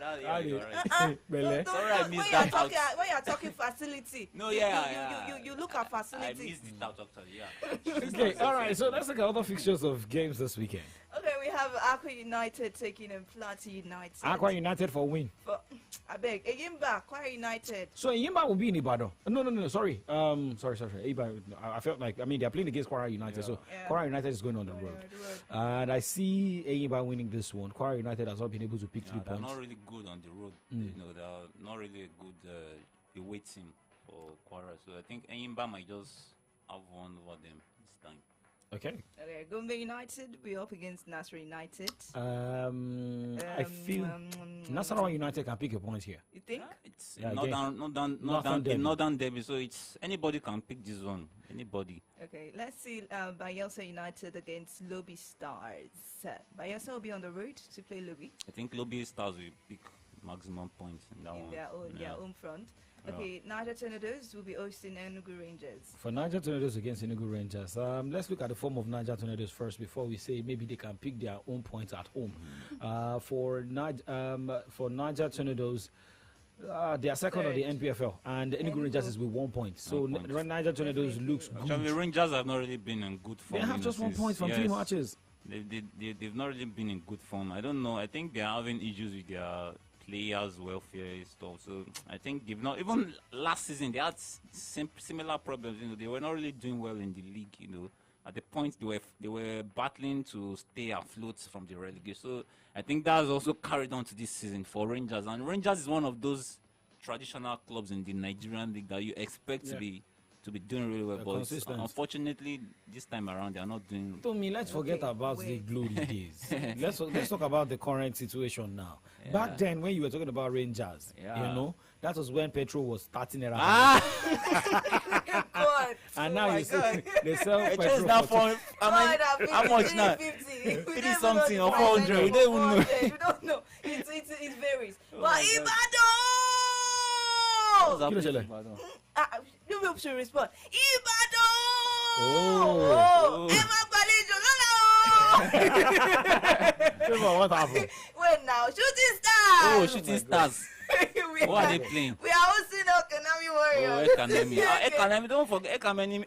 When you're talking facility. No, you look at facility. I missed it out actually. Okay, all right. So let's look at other fixtures of games this weekend. Okay, we have Aqua United taking in Plateau United. Aqua United for win. I beg, Eyimba, Aqua United. So Eyimba will be in Ibadan. No, sorry. Sorry. I felt like, they're playing against Kwara United, so Kwara United is going on the road. And I see Eyimba winning this one. Kwara United has not been able to pick 3 points. They're not really good on the road. You know, they're not really a good away team for Kwara. So I think Eyimba might just have one over them this time. Okay, Gombe United will be up against Nasarawa United. I feel Nasarawa United can pick a point here. You think? It's Northern Derby, so it's anybody can pick this one. Anybody. Okay, let's see Bayelsa United against Lobby Stars. Bayelsa will be on the road to play Lobby. I think Lobby Stars will pick maximum points in that one. Their own front. Okay, Niger Tornadoes will be hosting Enugu Rangers. For Niger Tornadoes against Enugu Rangers, let's look at the form of Niger Tornadoes first before we say maybe they can pick their own points at home. For Niger Tornadoes, they are second on the NPFL, and Enugu Rangers is with 1 point. So Niger Tornadoes looks good. Actually, Rangers have not really been in good form. They have just 1 point from 3 matches. They've not really been in good form. I don't know. I think they're having issues with their players' welfare stuff. So I think they've not, even last season they had similar problems. You know, they were not really doing well in the league. You know, at the point they were battling to stay afloat from the relegation. So I think that has also carried on to this season for Rangers. And Rangers is one of those traditional clubs in the Nigerian league that you expect to to be doing really well. But unfortunately, this time around, they are not doing. Tommy, let's forget about the glory days. let's talk about the current situation now. Yeah. Back then, when you were talking about Rangers, you know, that was when petrol was starting around. And now you see they sell petrol now for how much now? 50 something or 400. You don't even know. You don't know. It varies. But Ibadan. You should respond. Ibadan. What happened? Wait now, Shooting Stars. Oh, Shooting Stars. What are they playing? We are hosting Economy Warriors. Economy, don't forget,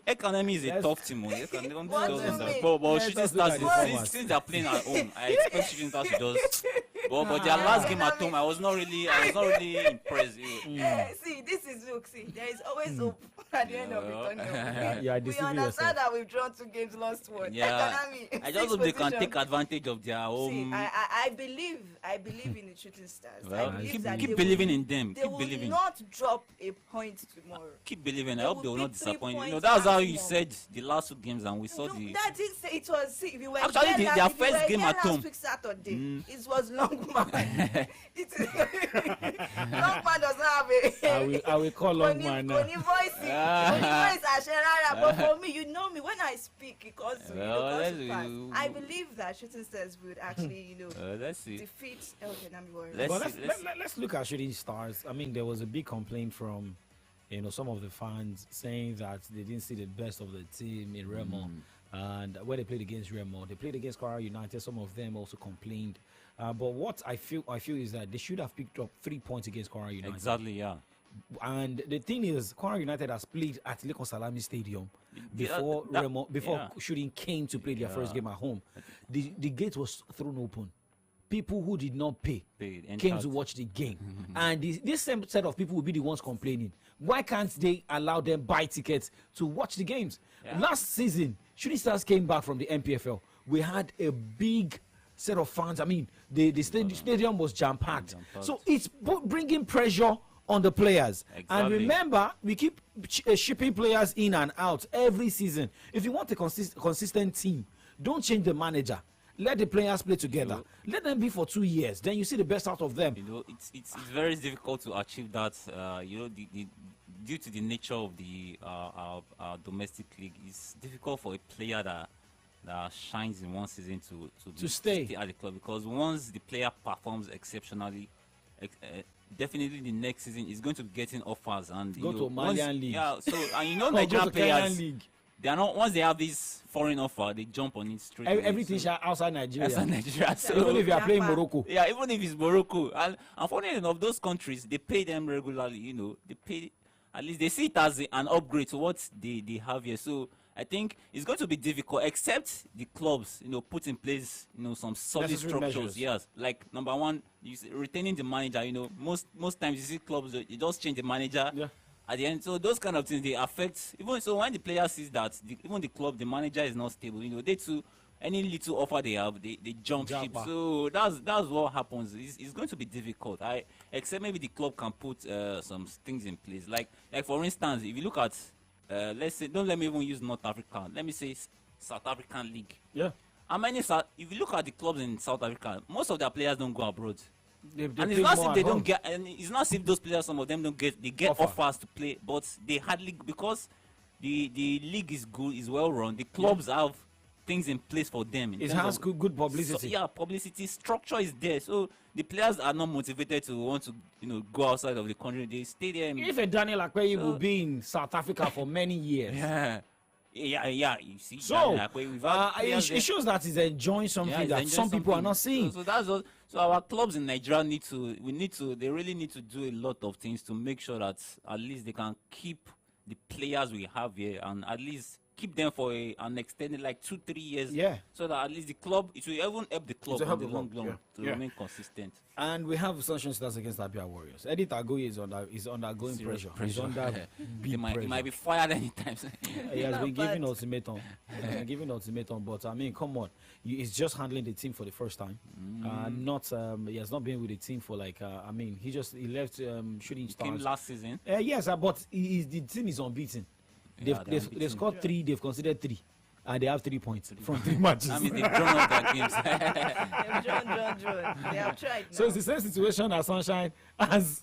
Economy is a tough team. But Shooting Stars, since they are playing at home, I expect Shooting Stars to just. But their last game at home, I was not really impressed. See, this is look. See, there is always hope at the end of it. We understand that we've drawn 2 games, lost 1. Yeah, I just hope they can take advantage of their home. See, I believe in the Shooting Stars. Well, keep believing in them. They will not drop a point tomorrow. Keep believing. I hope they will not disappoint. You know, that's how you said the last 2 games, and we saw the. That didn't say it was. See, we were actually their first game at home. Saturday. It was Longman. Longman does not have a. I will call Longman now. Only voice but for me, you know me, when I speak, it goes to I believe that Shooting Stars would actually, defeat Economy Warriors. Let's look at Shooting Stars. I mean, there was a big complaint from, some of the fans saying that they didn't see the best of the team in Remo. And when they played against Remo, they played against Kwara United. Some of them also complained. But what I feel is that they should have picked up 3 points against Kwara United. Exactly, yeah. And the thing is, Kwara United has played at Lekon Salami Stadium before Shooting came to play their first game at home. The gate was thrown open. People who did not pay came to watch the game. And this same set of people will be the ones complaining. Why can't they allow them buy tickets to watch the games? Yeah. Last season, Shooting Stars came back from the MPFL. We had a big set of fans. I mean, the stadium was jam-packed. So it's bringing pressure on the players. Exactly. And remember, we keep shipping players in and out every season. If you want a consistent team, don't change the manager. Let the players play together. Let them be for 2 years. Then you see the best out of them. It's very difficult to achieve that. Due to the nature of the our domestic league, it's difficult for a player that shines in one season to stay at the club, because once the player performs exceptionally, definitely the next season is going to be getting offers and go to Malian league. Yeah, so and Nigerian players, they are not, once they have this foreign offer, they jump on it straight. Everything outside Nigeria. Outside Nigeria. So even if you are playing Morocco. Yeah, even if it's Morocco, and unfortunately enough, those countries, they pay them regularly. They pay, at least they see it as an upgrade to what they have here. So I think it's going to be difficult, except the clubs, put in place, some solid structures. Measures. Yes, like number one, retaining the manager. Most times you see clubs, you just change the manager at the end. So those kind of things, they affect. Even so, when the player sees that even the club, the manager is not stable, they too, any little offer they have, they jump ship. So that's what happens. It's going to be difficult. Except maybe the club can put some things in place. Like for instance, if you look at let's say, don't let me even use North Africa. Let me say South African League. Yeah. If you look at the clubs in South Africa, most of their players don't go abroad. And it's not as if they don't get, and it's not as if those players, some of them don't get, they get offers to play, but they hardly, because the league is good, is well run. The clubs have things in place for them. It has good publicity. Publicity structure is there. So the players are not motivated to want to, go outside of the country. They stay there. If a Daniel Akpeyi will be in South Africa for many years. Yeah. You see, so it shows that he's enjoying something that some people are not seeing. So that's what. So our clubs in Nigeria they really need to do a lot of things to make sure that at least they can keep the players we have here, and at least keep them for an extended 2-3 years. Yeah. So that at least the club, it will even help the club in the long to remain consistent. And we have Sunshine Stars against Abia Warriors. Eddie Tagoye is undergoing pressure. He's under big pressure. He might be fired anytime. He has been giving ultimatum. But I mean, come on. He's just handling the team for the first time. He has not been with the team for he left Shooting Stars. Came last season. Yes, but the team is unbeaten. They've scored 3. They've conceded 3. And they have 3 points from 3 matches. I mean, they've drawn all their games. They've drawn. They have tried now. So it's the same situation as Sunshine as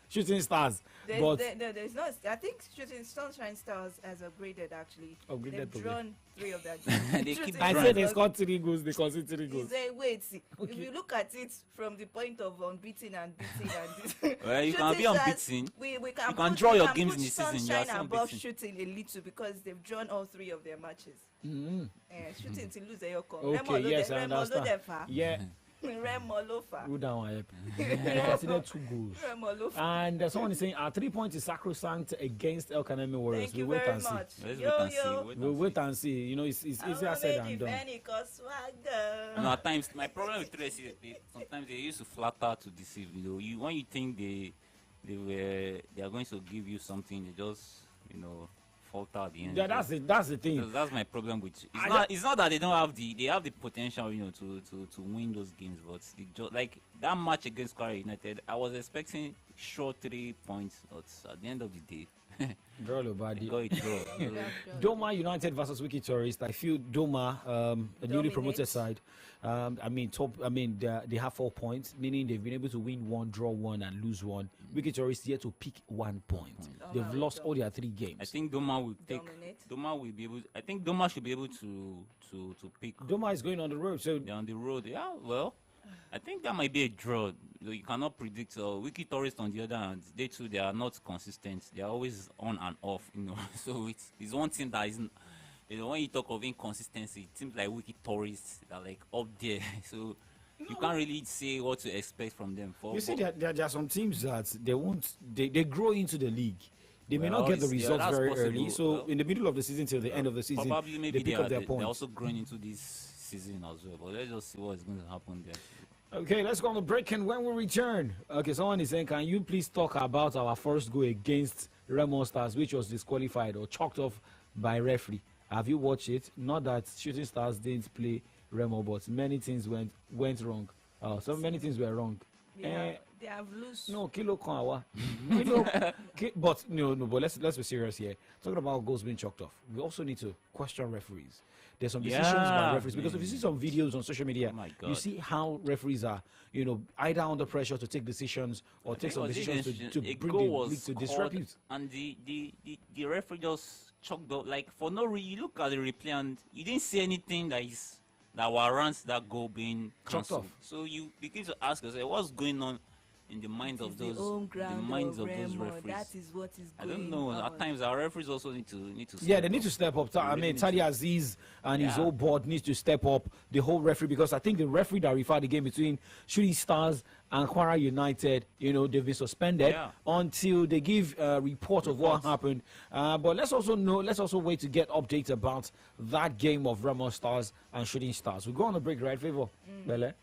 Shooting Stars. There's no. I think Shooting Sunshine Stars has upgraded actually. They've drawn 3 of their games. I said they scored 3 goals. They conceded 3 goals. Wait, see. Okay. If you look at it from the point of unbeaten and beaten and this, well, you can be unbeaten. We you can draw your games in the season. Sunshine above Shooting a little because they've drawn all 3 of their matches. Shooting to lose a yoko. Okay, yes, I understand. Yeah. Go down, they considered 2 goals. And someone is saying our 3 points is sacrosanct against El Kanemi Warriors. Thank you very much. We'll wait and see. You know, it's easier said than done. No, at times my problem with Tracy is sometimes they used to flatter to deceive. You know, when you think they are going to give you something, they just falter at the end. Yeah, that's the thing. That's my problem with it's not that they don't have the potential, to win those games, but like that match against Kwara United, I was expecting short 3 points, but at the end of the day, draw Lobadi. Draw. Doma United versus Wiki Tourist. I feel Doma, a newly promoted side. They have 4 points, meaning they've been able to win 1, draw 1, and lose 1. Wiki Tourist yet to pick 1 point. They've lost all their 3 games. I think Doma will take. Doma will be able. I think Doma should be able to pick. Doma is going on the road, so they're on the road. Yeah, well, I think that might be a draw. You cannot predict. Wiki Tourist, on the other hand, they are not consistent. They are always on and off. So it's one thing that isn't. When you talk of inconsistency, it seems like Wiki Tourists are like up there. So you can't really say what to expect from them. There are some teams that they grow into the league. They may not get the results very possible. Early. So in the middle of the season till the end of the season, probably maybe they pick up their points. They're also growing into this season as well. But let's just see what's going to happen there. Okay, let's go on the break, and when we return, someone is saying, can you please talk about our first goal against Remo Stars, which was disqualified or chalked off by referee? Have you watched it? Not that Shooting Stars didn't play Remo, but many things went wrong. So many things were wrong. They have loose. No, kilo kawa. But but let's be serious here. Talking about goals being chalked off, we also need to question referees. There's some decisions by referees because if you see some videos on social media, you see how referees are, either under pressure to take decisions or take some decisions to bring the league to disrepute. And the referee just chalked up, like for no reason. You look at the replay and you didn't see anything that warrants that goal being cancelled. So you begin to ask yourself, what's going on in the minds of those referees? That is what is going on. I don't know. At times our referees also need to they need to step up. Tali Aziz and his whole board needs to step up, the whole referee, because I think the referee that refereed the game between Shooting Stars and Kwara United, they've been suspended until they give a report of what happened. But let's also wait to get updates about that game of Remo Stars and Shooting Stars. We go on a break, right, Favor? Bele?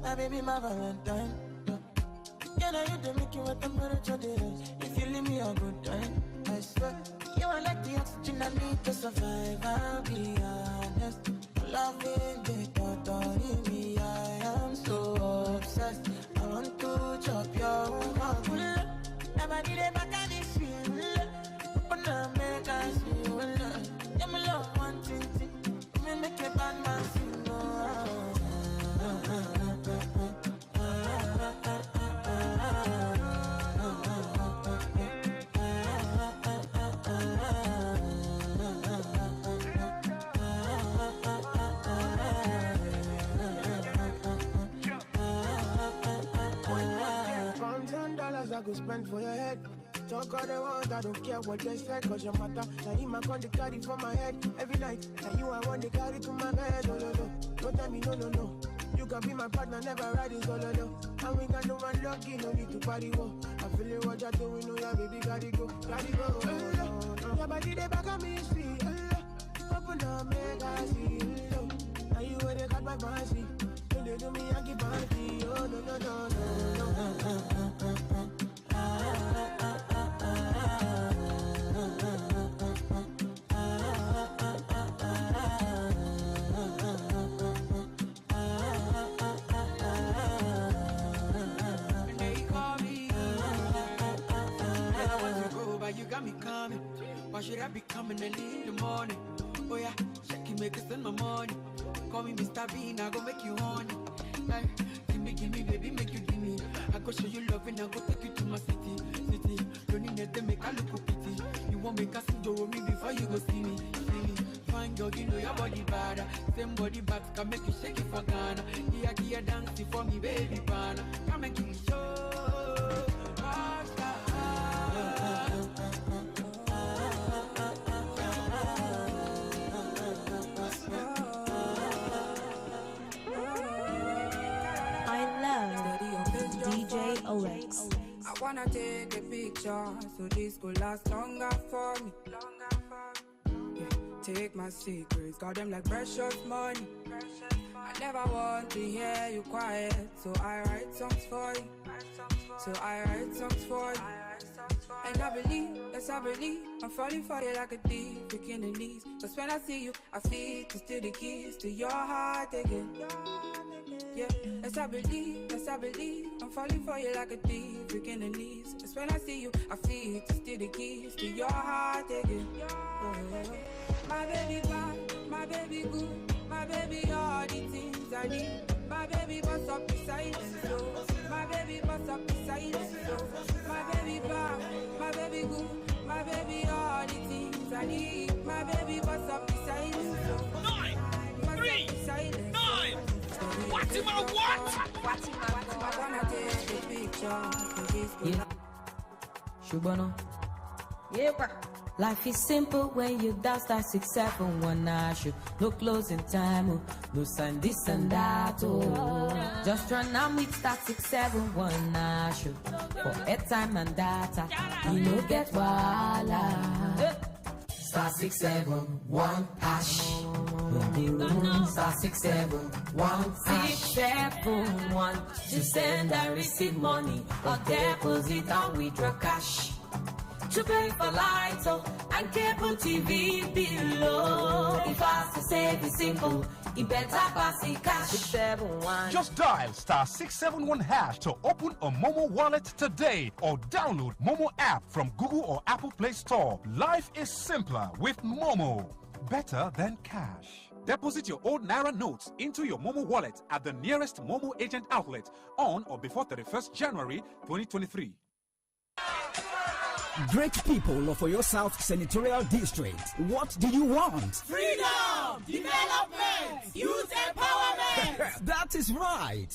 My baby, my Valentine. Yeah, now you don't make you what temperature there is. If you leave me a good time, I swear. You are like the oxygen I need to survive. I'll be honest. Loving the thought of me, I am so obsessed. I want to chop your heart. Never did it back at this feel. Open up, make I see you. Yeah, me love one thing. Me make a bad man feel. I go spend for your head. Talk all they want, I don't care what they say, cause your matter. Now you my con the carry for my head every night. Now you I want to carry to my bed. No, don't tell me no. You can be my partner, never riding solo. And we can do one lucky, no need to party. Whoa. I feel it, what you're doing, no, yeah, baby, gotta go. Your body, they back at me, see. Open up, make I see. Now you where they got my fancy. When they do me, I keep party. Oh, no. Why should I be coming early in the morning? Oh yeah, shake it, make it spend my money. Call me Mr. Bean, I go make you honey. Hey, give me, baby, make you give me. I go show you love and I go take you to my city. Don't need to make a look pity. You won't make a sing to me before you go see me. Fine girl, you know your body bad. Same body back can make you shake it for Ghana. Here, dancing for me, baby, pana. Come and give me show. DJ OX. I wanna take a picture so this could last longer for me. Yeah, take my secrets, got them like precious money. I never want to hear you quiet, so I write songs for you. And I believe, yes I believe, I'm falling for you like a thief, picking the knees. Cause when I see you, I feel to steal the keys to your heart again. Yeah, yes I believe, I'm falling for you like a thief, picking the knees. Cause when I see you, I feel to steal the keys to your heart again. My baby bad, my baby good, my baby all the things I need. My baby bust up the silence, so my baby bust up the silence, so my baby bad, my baby good, my baby all the things I need. My baby bust up the silence, so 9, 3, 9. What? I wanna take the picture. Yeah. Shubano. Yeah. Life is simple when you dial *671#. No closing time, oh. No sign this and that, oh. Just run on with *671#. For airtime and data, you know get wala. *671#. *671#. To send and receive money or deposit and withdraw cash. To pay for lights and cable TV below. If I say it's simple, it better pass the cash. 671. Just dial *671# to open a Momo wallet today or download Momo app from Google or Apple Play Store. Life is simpler with Momo. Better than cash. Deposit your old Naira notes into your Momo wallet at the nearest Momo agent outlet on or before 31st January 2023. Great people of Oyo South Senatorial District, what do you want? Freedom, development, youth empowerment. That is right.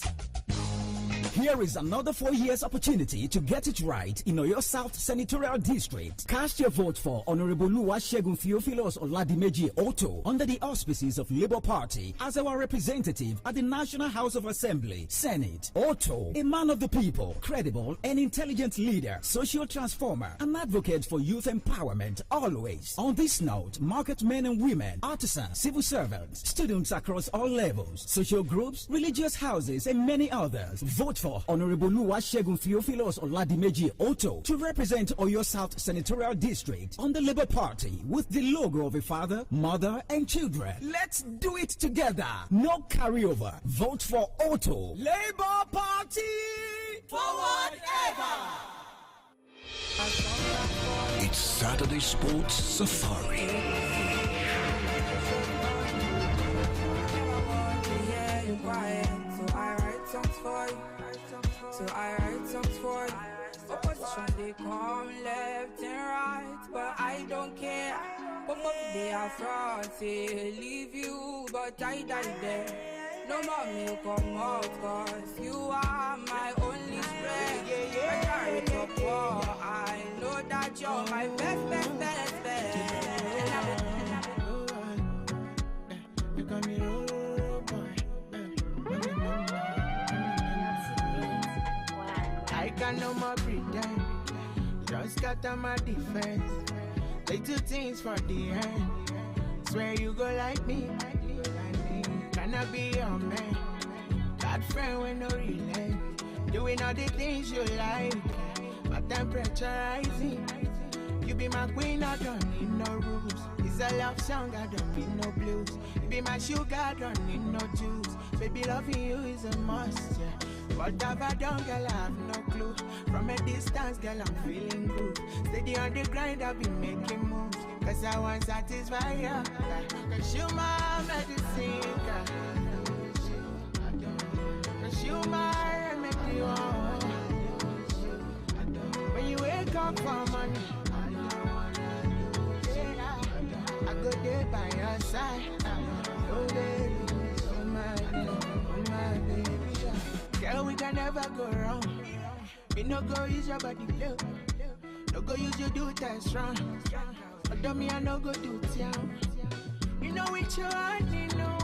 Here is another 4 years opportunity to get it right in Oyo South Senatorial District. Cast your vote for Honorable Oluwasegun Theophilus Oladimeji Otto under the auspices of Labour Party as our representative at the National House of Assembly, Senate. Otto, a man of the people, credible and intelligent leader, social transformer, an advocate for youth empowerment always. On this note, market men and women, artisans, civil servants, students across all levels, social groups, religious houses, and many others. Vote for Honorable Oluwasegun Theophilus Oladimeji Otto to represent Oyo South Senatorial District on the Labour Party with the logo of a father, mother, and children. Let's do it together. No carryover. Vote for Otto. Labour Party! Forward ever! It's Saturday Sports Safari. So I write songs for you. Opposition, they come left and right, but I don't care. But they are fraud, say leave you, but I die there. No more milk or mouth, cause you are my only strength. I carry the poor, I know that you're my best. I got no more pretend, just got on my defense. Little things for the end. Swear you go like me, can I be your man? That friend with no relent, doing all the things you like. My temperature rising, you be my queen, I don't need no rules. It's a love song, I don't need no blues. You be my sugar, I don't need no juice. Baby, loving you is a must, yeah. What have I done, girl? I have no clue. From a distance, girl, I'm feeling good. Steady on the grind, I've been making moves. Cause I want to satisfy you. Cause you my medicine, girl. Cause you my remedy, oh. When you wake up for money, I go there by your side. Oh baby, oh my baby. Girl, we can never go wrong. We no go use your body low. No go use your do test strong. Although me I no go do town. You know which you want, you know.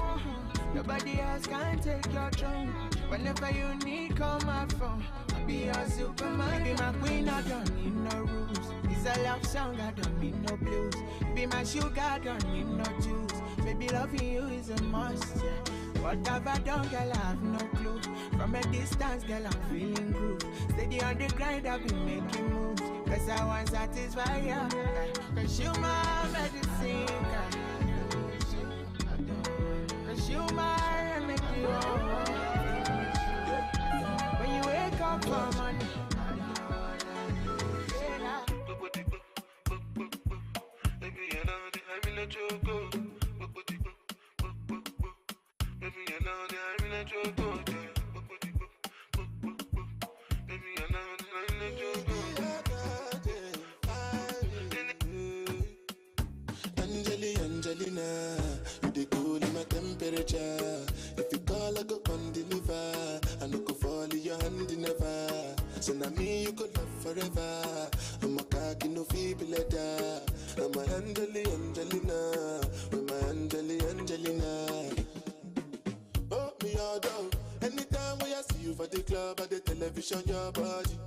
Nobody else can take your throne. Whenever you need, call my phone. I'll be your Superman. Be my queen, I don't need no rules. It's a love song, I don't need no blues. Be my sugar, I don't need no juice. Baby, loving you is a must. Yeah. What have I done, girl? I have no clue. From a distance, girl, I'm feeling groove. Steady on the grind, I've been making moves. Cause I want to satisfy you. Cause you my medicine, girl. Cause you my remedy, oh. When you wake up for money, baby, you know that I'm in a choco. Baby, you know that I'm in a choco. Baby, you know that I'm in a choco. Angelina, you the cool in my temperature. If you call, I go come deliver. I no go fall in your hand never. So now me you could love forever. I'm a cocky no feeble letter. I'm a Angelina, with my Angelina. Oh me all down. Anytime when I see you for the club or the television, your body.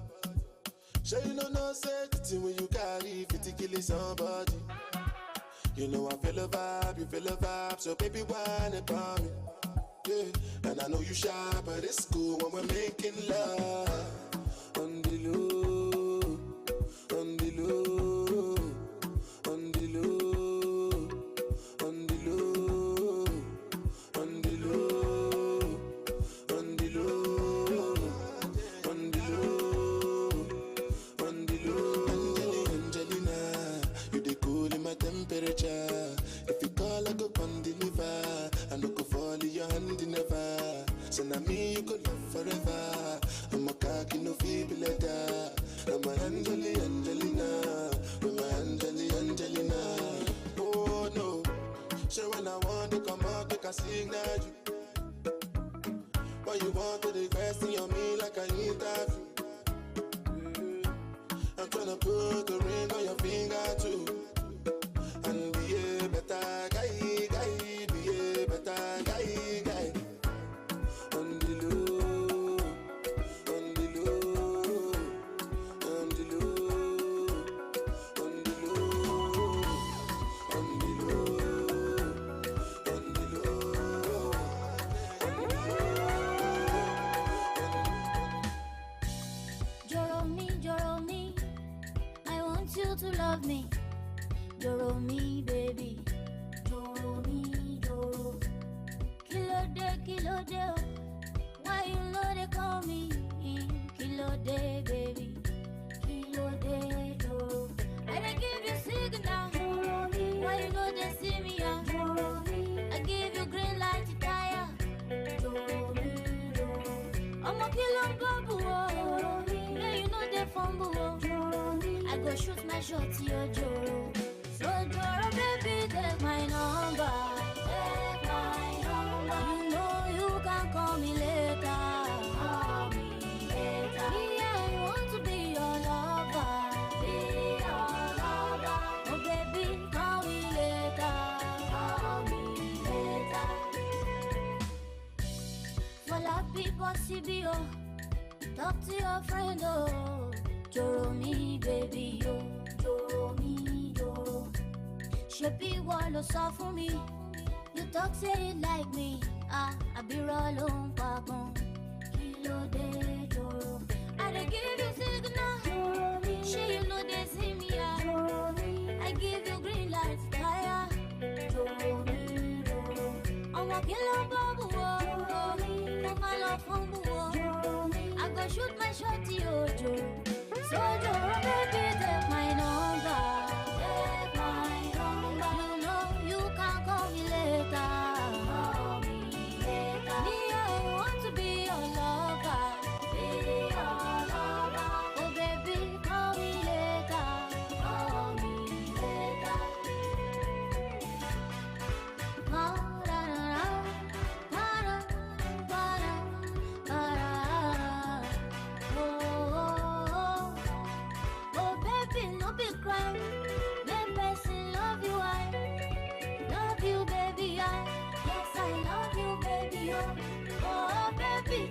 Sure you know no safety when you carry 50 killing somebody. You know I feel a vibe, you feel a vibe, so baby whine about me. Yeah, and I know you shy, but it's cool when we're making love. On the low, on the low, on the low, on the low, on the low, on the low, on the low, on the low. Angelina, you the cool in my temperature. If you call, I go come deliver. I no go fall in your hand never. So now me you could love forever. I'm a cocky no feeble letter. I'm a Angelina, with my Angelina. Oh no, sure when I want to come out, make a signal you. But you want to the question on me like I interview. I'm tryna put a ring on your finger too. And be a better guy, be a better guy. On the low, on the low, on the low, on the low, on the low, on the low, Joro me, I want you to love me. Joro me, baby. Joro me, Joro. Kilo de, why you know they call me? Kilo de, baby. Kilo de, Joro. I give you signal. Joro me. Why you know they see me? Joro me. I give you green light to tire. Joro me, Joro. I'm a kilo babu. Joro me. Yeah, you know they fumble. Joro me. I go shoot my shot to your Joro. So Joro, baby, take my number. Take my number. You know you can call me later. Call me later. Me, I want to be your lover. Be your lover. Oh, baby, call me later. Call me later. For la people, CBO. Talk to your friend, oh. Joro me, baby, oh. Joro me. Shebi walo sọ fún mi. You talk say you like me. I be rolling pagun. Kilo de Joro. I dey give you signal. Joro me. She you know they see me. Joro me. I give you green light fire. Joro me, Joro. I'm a killer babu. Joro me. No malo fumbu. Joro me.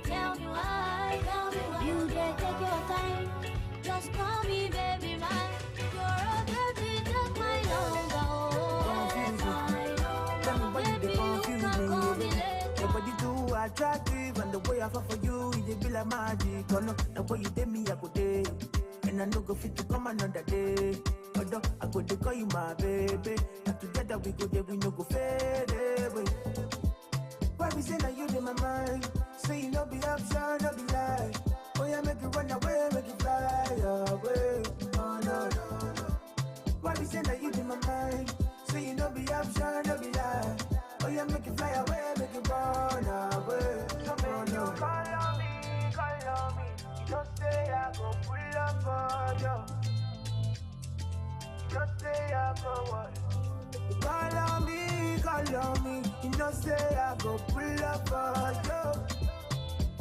Tell me why, you just take your time. Just call me baby mine. You're a baby, just my lover. Tell me why you dey confuse me. Your body too attractive, and the way I fall for you, it be like magic. Oh no, the way you take me, I go day, and I no go fit to come another day. Although I go to call you my baby, and together we go there, we no go fade away. Why we say that you in my mind? Say you no be option, no be lie. Oh yeah, make you run away, make you fly away. Oh no, no, no. Why we say that you in my mind? Say you no be option, no be lie. Oh yeah, make you fly away, make you run away. So make you call on me. You don't say I go pull up for you. You don't say I go what? Call on me. You don't say I go pull up for you.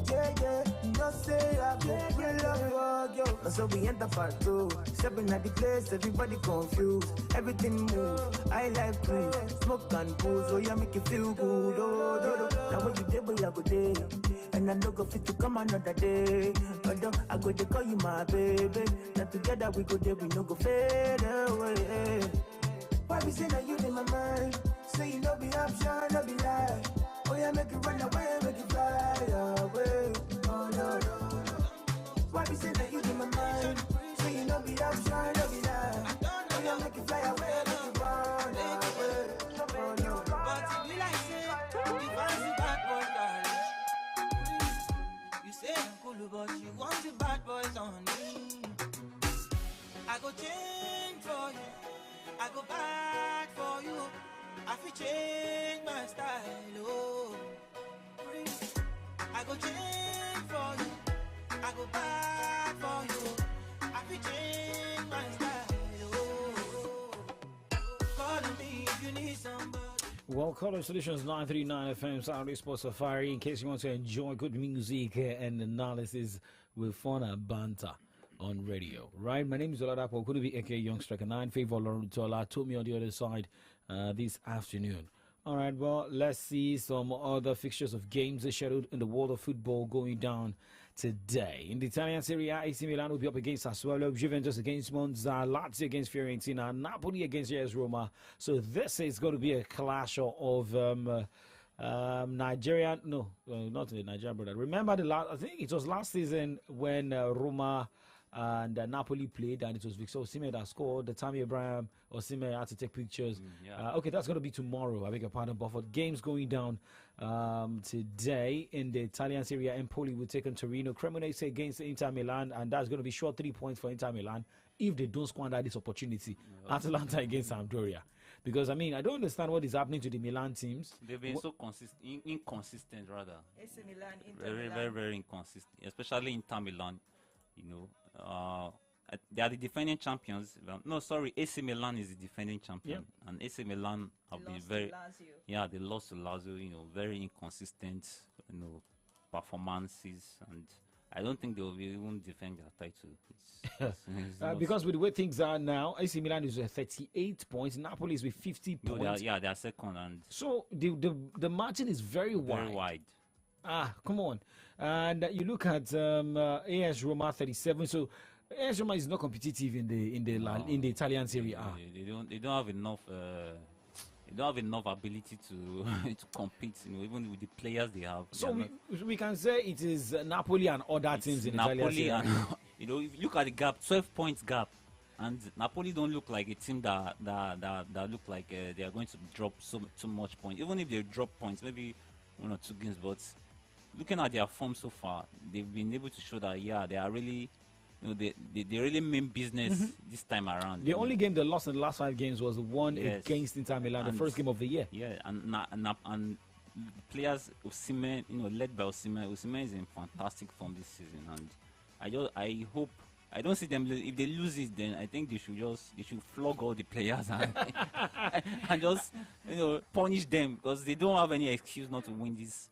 Yeah, you don't say I go pull up for you. So we enter part 2. Stepping at the place, everybody confused. Everything move. I like cruise, smoke and booze. Oh yeah, make you feel good. Oh. Now when you day, boy, I go day. And I no go fit to come another day. Although I go to call you my baby. Now together we go there, we no go fade away. Why we say that you in my mind? Say you no be option, no be lie. Oh yeah, make you run away, make you fly away. Oh no, no, no. Why we say that you in my mind? Say you no be option, no be lie. Oh yeah, make you fly away, make you run away. Oh no. But it be like say, you fancy bad boy, darling. You say I'm cool, but you want the bad boys on me. I go change for you. I go back for you. I feel change my style, oh. I go change for you. I go back for you. I feel change my style, oh. Call me if you need somebody. Well, Color Solutions 939 FM Saturday Sports Safari. In case you want to enjoy good music and analysis with fun and banter on radio, right? My name is Oladapo Okunubi, aka Youngster 9. Favor Lauren Tola told me on the other side this afternoon. All right, well, let's see some other fixtures of games scheduled in the world of football going down today. In the Italian Serie A, AC Milan will be up against Sassuolo, Juventus against Monza, Lazio against Fiorentina, Napoli against AS Roma. So this is going to be a clash of Nigerian, no, not the Nigerian brother. Remember I think it was last season when Roma and Napoli played, and it was Victor Osimhen that scored. The Tammy Abraham Osimhen had to take pictures. Okay, that's going to be tomorrow. I beg your pardon. But for games going down today in the Italian Serie A, Empoli will take on Torino. Cremonese against Inter Milan, and that's going to be short 3 points for Inter Milan if they don't squander this opportunity. Atalanta against Sampdoria. Because, I mean, I don't understand what is happening to the Milan teams. They've been so inconsistent, rather. AC Milan, Inter very, Milan. very, very inconsistent, especially Inter Milan. You know, they are the defending champions. No, sorry, AC Milan is the defending champion, and AC Milan have been very, they lost to Lazio. You know, very inconsistent, you know, performances, and I don't think they will even defend their title. Because with the way things are now, AC Milan is with 38 points, Napoli is with 50 points. They are second, and so the margin is very wide. Very wide. Come on. And you look at AS Roma 37. So AS Roma is not competitive in the Italian Serie A. They don't have enough. They don't have enough ability to to compete. You know, even with the players they have. So we can say it is Napoli and other teams in Napoli Italian Serie A. And you know, if you look at the gap, 12 points gap, and Napoli don't look like a team that look like they are going to drop too much points. Even if they drop points, maybe 1 or 2 games, but looking at their form so far, they've been able to show that they are really, you know, they really mean business this time around. The only game they lost in the last 5 games was the one against Inter Milan, the first game of the year. Yeah, and players Osimhen, you know, led by Osimhen. Osimhen is in fantastic form this season, and I hope. I don't see them. If they lose it, then I think they should flog all the players and just, you know, punish them, because they don't have any excuse not to win this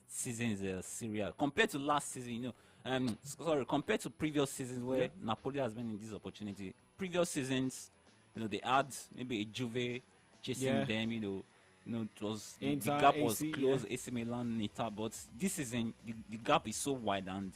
season's Serie A compared to last season. You know, compared to previous seasons where Napoli has been in this opportunity. Previous seasons, you know, they had maybe a Juve chasing them. You know, it was Inter, the gap was AC, close. yeah. AC Milan, Inter, but this season the gap is so wide, and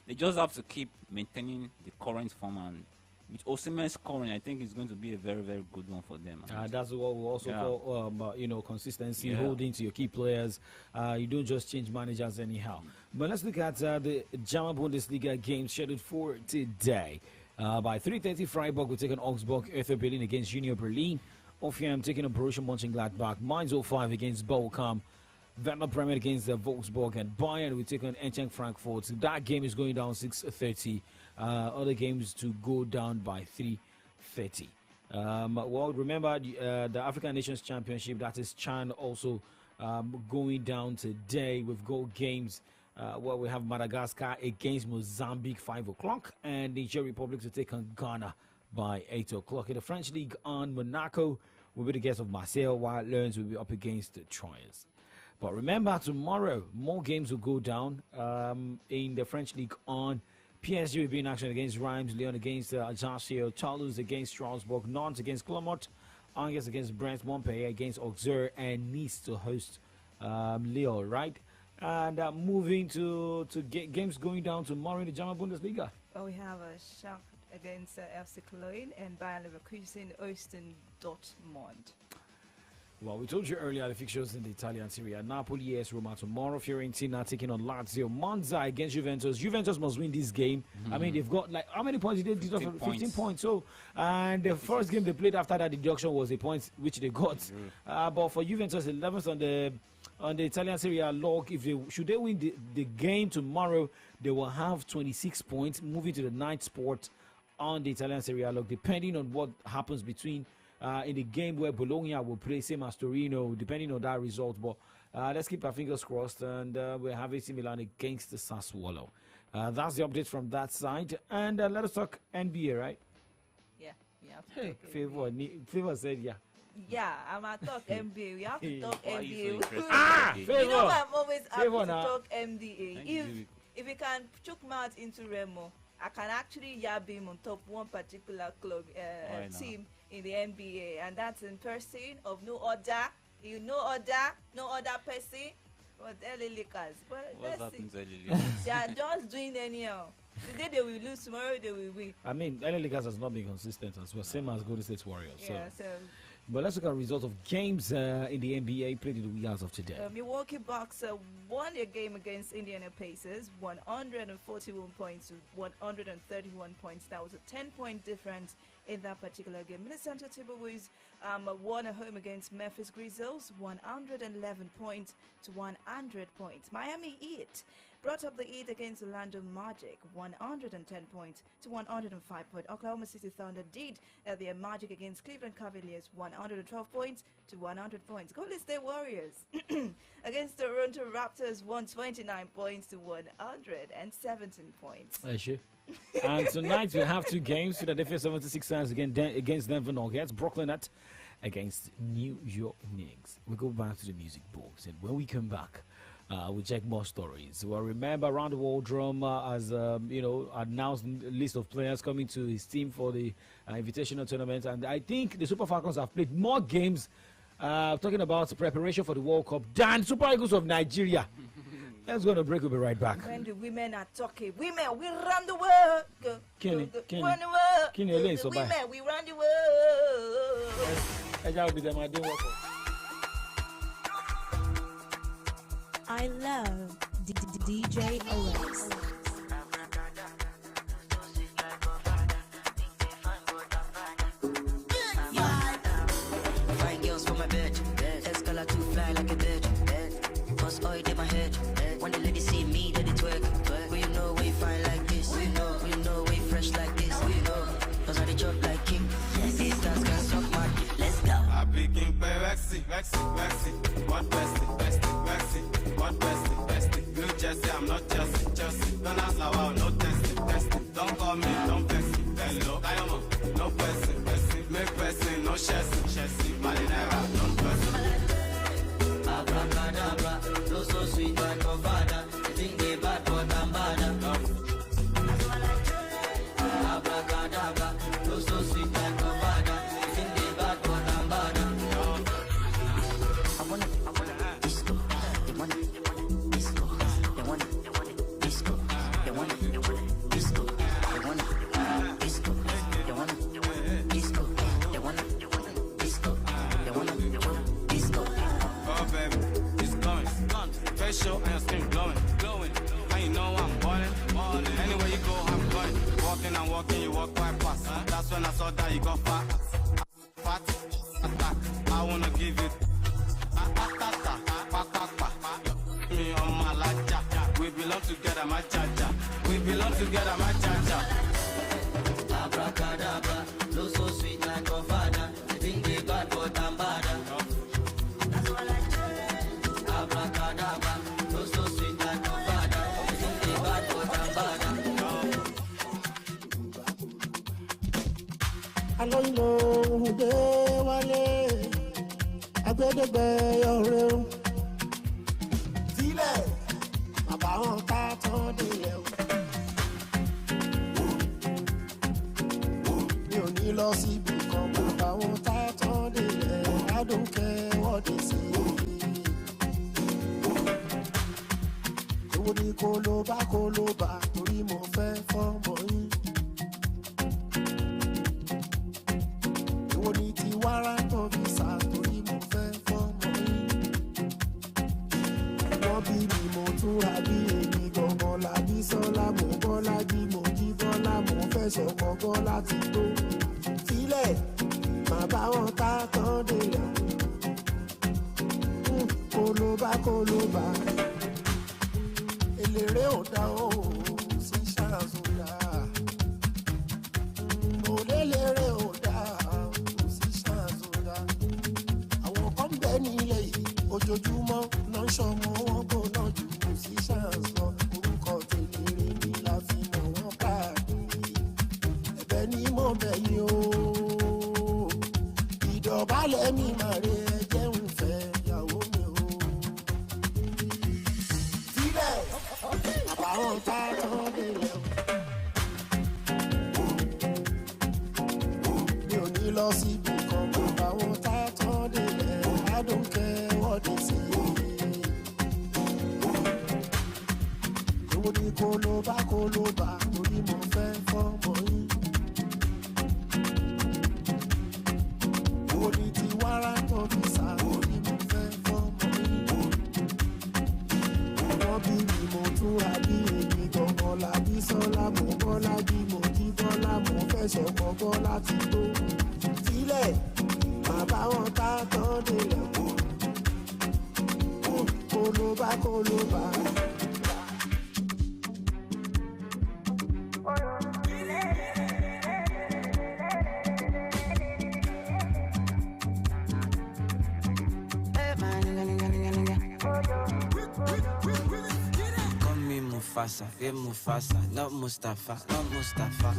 they just have to keep maintaining the current form, and with Osimhen scoring, I think it's going to be a very, very good one for them. That's what we also call, consistency, holding to your key players. You don't just change managers anyhow. But let's look at the German Bundesliga games scheduled for today. By 3:30, Freiburg will take on Augsburg, Hertha Berlin against Union Berlin, Hoffenheim taking on Borussia Mönchengladbach, Mainz 05 against Bochum, Werder Bremen against Wolfsburg, and Bayern will take on Eintracht Frankfurt. That game is going down 6:30. Other games to go down by 3:30. Well, remember the African Nations Championship, that is CHAN, also going down today. We've got games where we have Madagascar against Mozambique 5 o'clock, and Niger Republic to take on Ghana by 8 o'clock. In the French League on, Monaco will be the guest of Marseille, while Lens will be up against the Troyes. But remember, tomorrow more games will go down in the French League on. PSG will be in action against Reims, Lyon against Ajaccio, Toulouse against Strasbourg, Nantes against Clermont, Angers against Brest, Montpellier against Auxerre, and Nice to host Lille, right? And moving to games going down tomorrow in the German Bundesliga. Well, we have a Schalke against FC Cologne and Bayern Leverkusen hosting Dortmund. Well, we told you earlier the fixtures in the Italian Serie A. Napoli, AS Roma tomorrow. Fiorentina taking on Lazio. Monza against Juventus. Juventus must win this game. I mean, they've got how many points did they deduct? 15 points. So, and the first game they played after that deduction was a point which they got. But for Juventus, 11th on the Italian Serie A log, should they win the game tomorrow, they will have 26 points, moving to the 9th spot on the Italian Serie A log, depending on what happens between. In the game where Bologna will play, same as Torino, depending on that result. But let's keep our fingers crossed, and we'll have AC Milan against the Sassuolo. That's the update from that side. And let us talk NBA, right? Yeah. Hey, Favor said yeah. Yeah, I'm at talk NBA. We have to talk NBA. Favor! You know I'm always happy to now. talk NBA. If you can choke me out into Remo, I can actually yab him on top one particular club team in the NBA, and that's in person of no other person but LA Lakers. But what's happening to LA Lakers? They are just doing anyhow. Today they will lose, tomorrow they will win. I mean, LA Lakers has not been consistent as well, same as Golden State Warriors. Yeah, so. But let's look at results of games in the NBA played in the wee hours of today. Milwaukee Bucks won a game against Indiana Pacers, 141 points to 131 points. That was a 10-point difference in that particular game. Minnesota Timberwolves won at home against Memphis Grizzlies, 111 points to 100 points. Miami Heat brought up the Heat against Orlando Magic, 110 points to 105 points. Oklahoma City Thunder did their Magic against Cleveland Cavaliers, 112 points to 100 points. Golden State Warriors against Toronto Raptors, 129 points to 117 points. And tonight we have two games. Philadelphia 76ers against Denver Nuggets. Brooklyn Nets against New York Knicks. We go back to the music box, and when we come back, we'll check more stories. Well, remember, Around the World Drum has announced a list of players coming to his team for the Invitational Tournament, and I think the Super Falcons have played more games talking about preparation for the World Cup than Super Eagles of Nigeria. Let's go on a break. We'll be right back. When the women are talking, women, we run the world. Kenny, we run the world. Kenny, women, we run the world. I love DJ OX. Fine girls for my bed. Escalate to fly like a bird. Cause oil in my head. When the ladies see me, they twerk. Will you know we fine like this? Will you know we fresh like this? Will you know? Cause I chop like king. These guys can suck my dick. Let's go. I be king, Vexy. What Vexy? What Vexy? You Jesse, I'm not Jesse. Don't ask how, no testing. Don't call me, don't vex me. Hello, Diamond, no person. Make person, no chessy. Marinera, don't person. Abracadabra, no so sweet like a father. You think they bad, but I'm bad. Abracadabra, no so sweet like a father. You think they bad, but I'm bad. window and your skin glowing. And you know I'm ballin'. Anywhere you go, I'm going. Walking and walking, you walk quite fast. That's when I saw that you got fat. Attack. I wanna give you. Me on my laja. We belong together, my cha-cha. We belong together, my cha-cha. Abracadabra, flow so sweet like your father. You think they bad, but I'm bad. That's what I do. Abracadabra, flow so sweet like your father. You think they bad, but I'm bad. Alolo de wale, agbedegbe yore. Sílẹ̀, bàbá wọn ká tán délẹ̀ o. Mi ò ní lọ síbi kan, bàbá wọn ká tán délẹ̀ o. I don't care what they say. Èwo ni kó ló bá, torí mo fẹ́ fọ́mọ yín. Èwo ni ti wàrà tó fi sá, torí mo fẹ́ fọ́mọ yín. Wọ́n bí mi mo túra bí èmi gangan làbí sọ́lá mo bọ́lá bí mo jí bọ́lá mo fẹ́ sọ̀kọ̀ bọ́lá ti tó. Sílẹ̀ má bá wọn ká tán délẹ̀. Kólóbá. Eléré ò dá o, sí ṣàzùdá. Mo léléré ò dá o, sí ṣàzùdá. Àwọn kan bẹ nílé yìí, ojoojúmọ́ náà ń ṣọmọ wọn kò náà jù kò sí ṣàzọ. Orúkọ tèléré mi la fi mọ̀ wọ́n káàkiri. Ẹ̀bẹ̀ ni mo bẹ̀ yín o. Ìdọ̀bálẹ̀ mi máa re ẹjẹ́ ń fẹ́ ìyàwó mi o. Sílẹ̀, àbáwọn tá a tán délẹ̀ o. Mi ò ní lọ síbi kan, àbáwọn tá a tán délẹ̀ o. I don't care what they say. Èwo ni kó ló bá, torí mo fẹ́ fọ́mọ yín. Èwo ni ti wàrà tó fi sá, torí mo fẹ́ fọ́mọ yín. Wọ́n bí mi mo túra bí èmi gangan làbí sọ́lá mo bọ́lá bí mo jí bọ́lá mo fẹ́ sọ̀kọ̀ bọ́lá ti tó. Sílẹ̀ má bá wọn ká tán délẹ̀ o. Kólóbá. Mufasa, not Mustafa.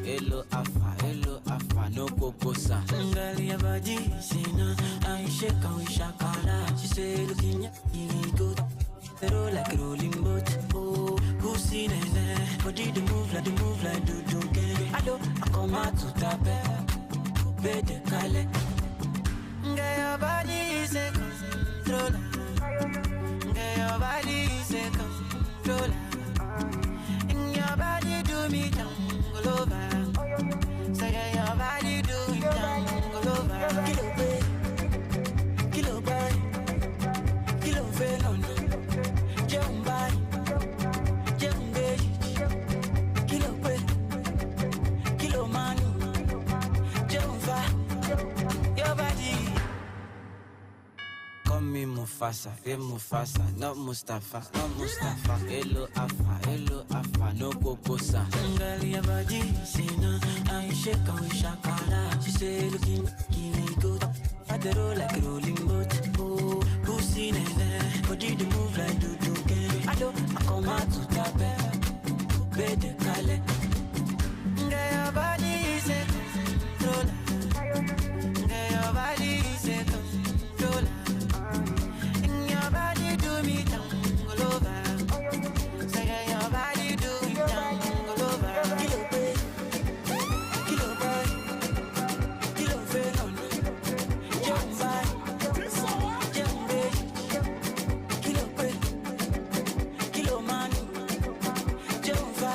Hello Afa, no Kokosa. Ngali abadi, sina, I shake and we shakara. She say, looking at me good. Throw like a rolling boat. Oh, who's seen it? Body the move like do gang. I come out to tap it. Bede kale. Ngali abadi is a controller. Ngali abadi is a controller. Your body do me jungle over. Say your body do me jungle over. Kilo boy, kilo felon. Jumbai, kilo boy, kilo man. Jumba, your body. Call me Mufasa, Mufasa, not Mustafa. Hello Afa, no Kokosa. Ngali abadi, sina, I shake and we shakara. She say looking, give good. I roll like a rolling boat. Oh, who's seen it? Body the move like do gang. I come out to tap it. Bede kale. Ngali abadi is a controller. Ngali abadi is a controller. Your body do me jungle over. Say your body do me jungle over. Kilo boy, kilo felon. Jumbai, kilo man. Jumba,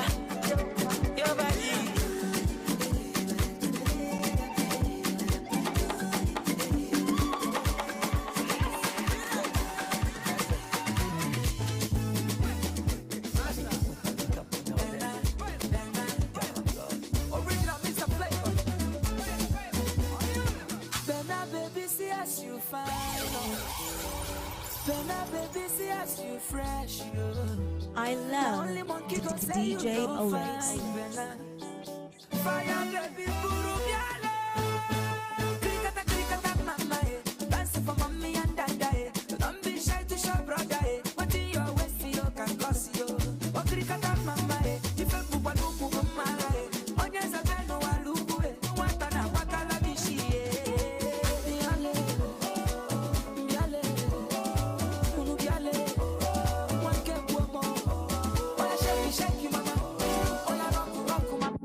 I love DJ Alex. Fire, baby, puro biale. Krikata, krikata, mama, eh. Dance for mommy and dada, eh. Don't be shy to show brother, eh. What in your waist, you can cause you. Oh, krikata, mama, eh. If you put one loop, mama, eh. Onyeza, beno, alubu, eh. Watana, wakala, bishi, eh. Biale, biale, puro biale. Wanke, buomo. Oya, shake, shake, mama. Oya, rock, rock, mama.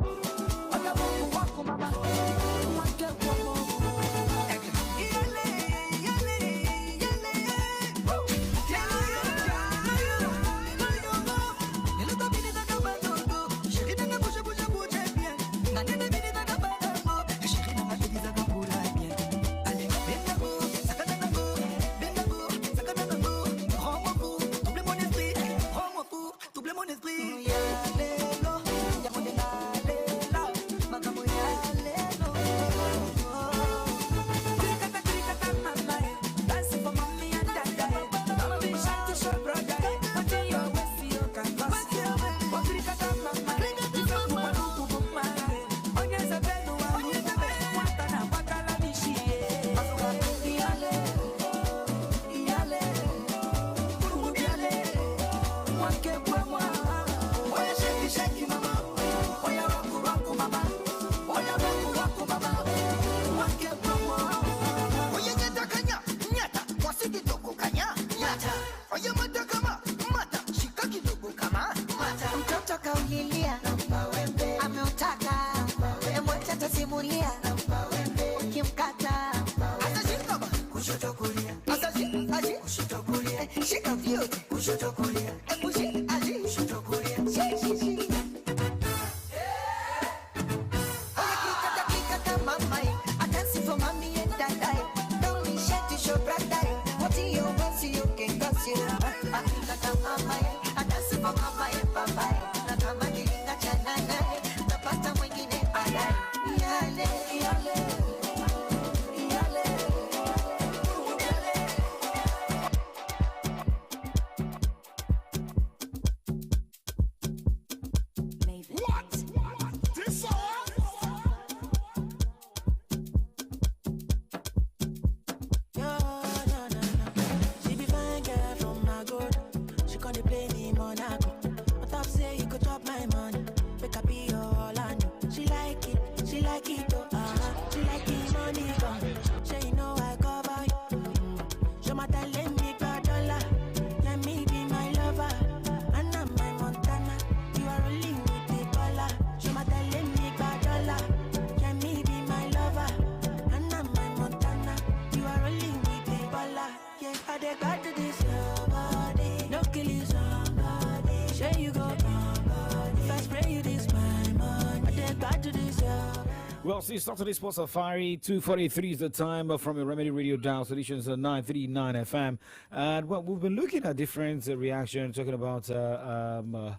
Well, see, Saturday Sports Safari 2:43 is the time from your Remedy Radio Dial Solutions 939 FM. And well, we've been looking at different reactions, talking about a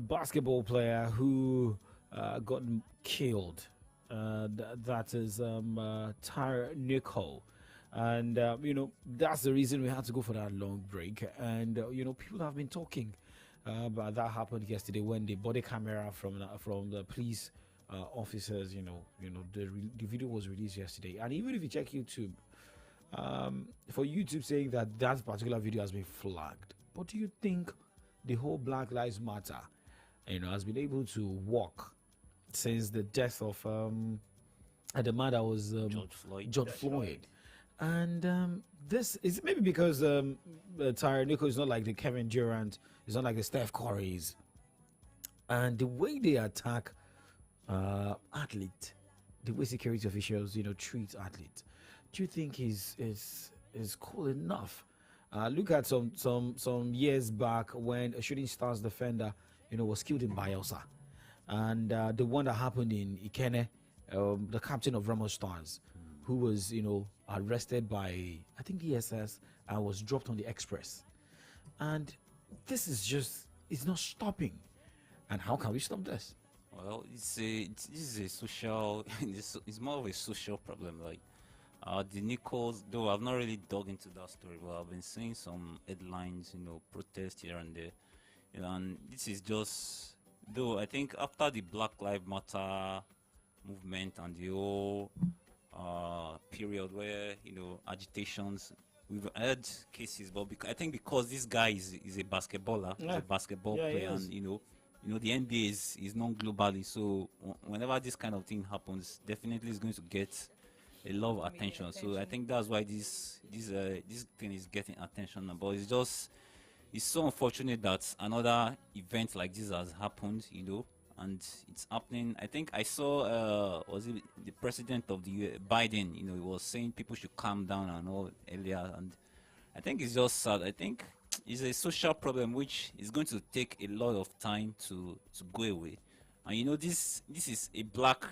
basketball player who got killed. That is Tyre Nicholl. And, that's the reason we had to go for that long break. And, people have been talking about that happened yesterday when the body camera from the police officers, the video was released yesterday. And even if you check YouTube, for YouTube saying that particular video has been flagged, but do you think the whole Black Lives Matter, has been able to walk since the death of the man that was George Floyd? And this is maybe because Tyre Nicholl is not like the Kevin Durant, it's not like the Steph Currys, and the way they attack athlete, the way security officials treat athletes, do you think is cool enough? Look at some years back when a Shooting Stars defender was killed in Bayelsa, and the one that happened in Ikenne, the captain of Ramos Stars, who was arrested by I think ESS and was dropped on the express. And this is not stopping. And how can we stop this? Well, this is a social. It's more of a social problem. Like, The Nichols, though I've not really dug into that story, but I've been seeing some headlines, protests here and there. And this is just, though I think after the Black Lives Matter movement and the whole period where, agitations, we've heard cases, but I think because this guy is a basketballer, he's a basketball player, and, the NBA is known globally, so whenever this kind of thing happens, definitely it's going to get a lot of attention. So I think that's why this thing is getting attention now. But it's so unfortunate that another event like this has happened, and it's happening. I think I saw was it the president of the Biden, he was saying people should calm down and all earlier, and I think it's just sad. I think it's a social problem which is going to take a lot of time to go away. And this is a black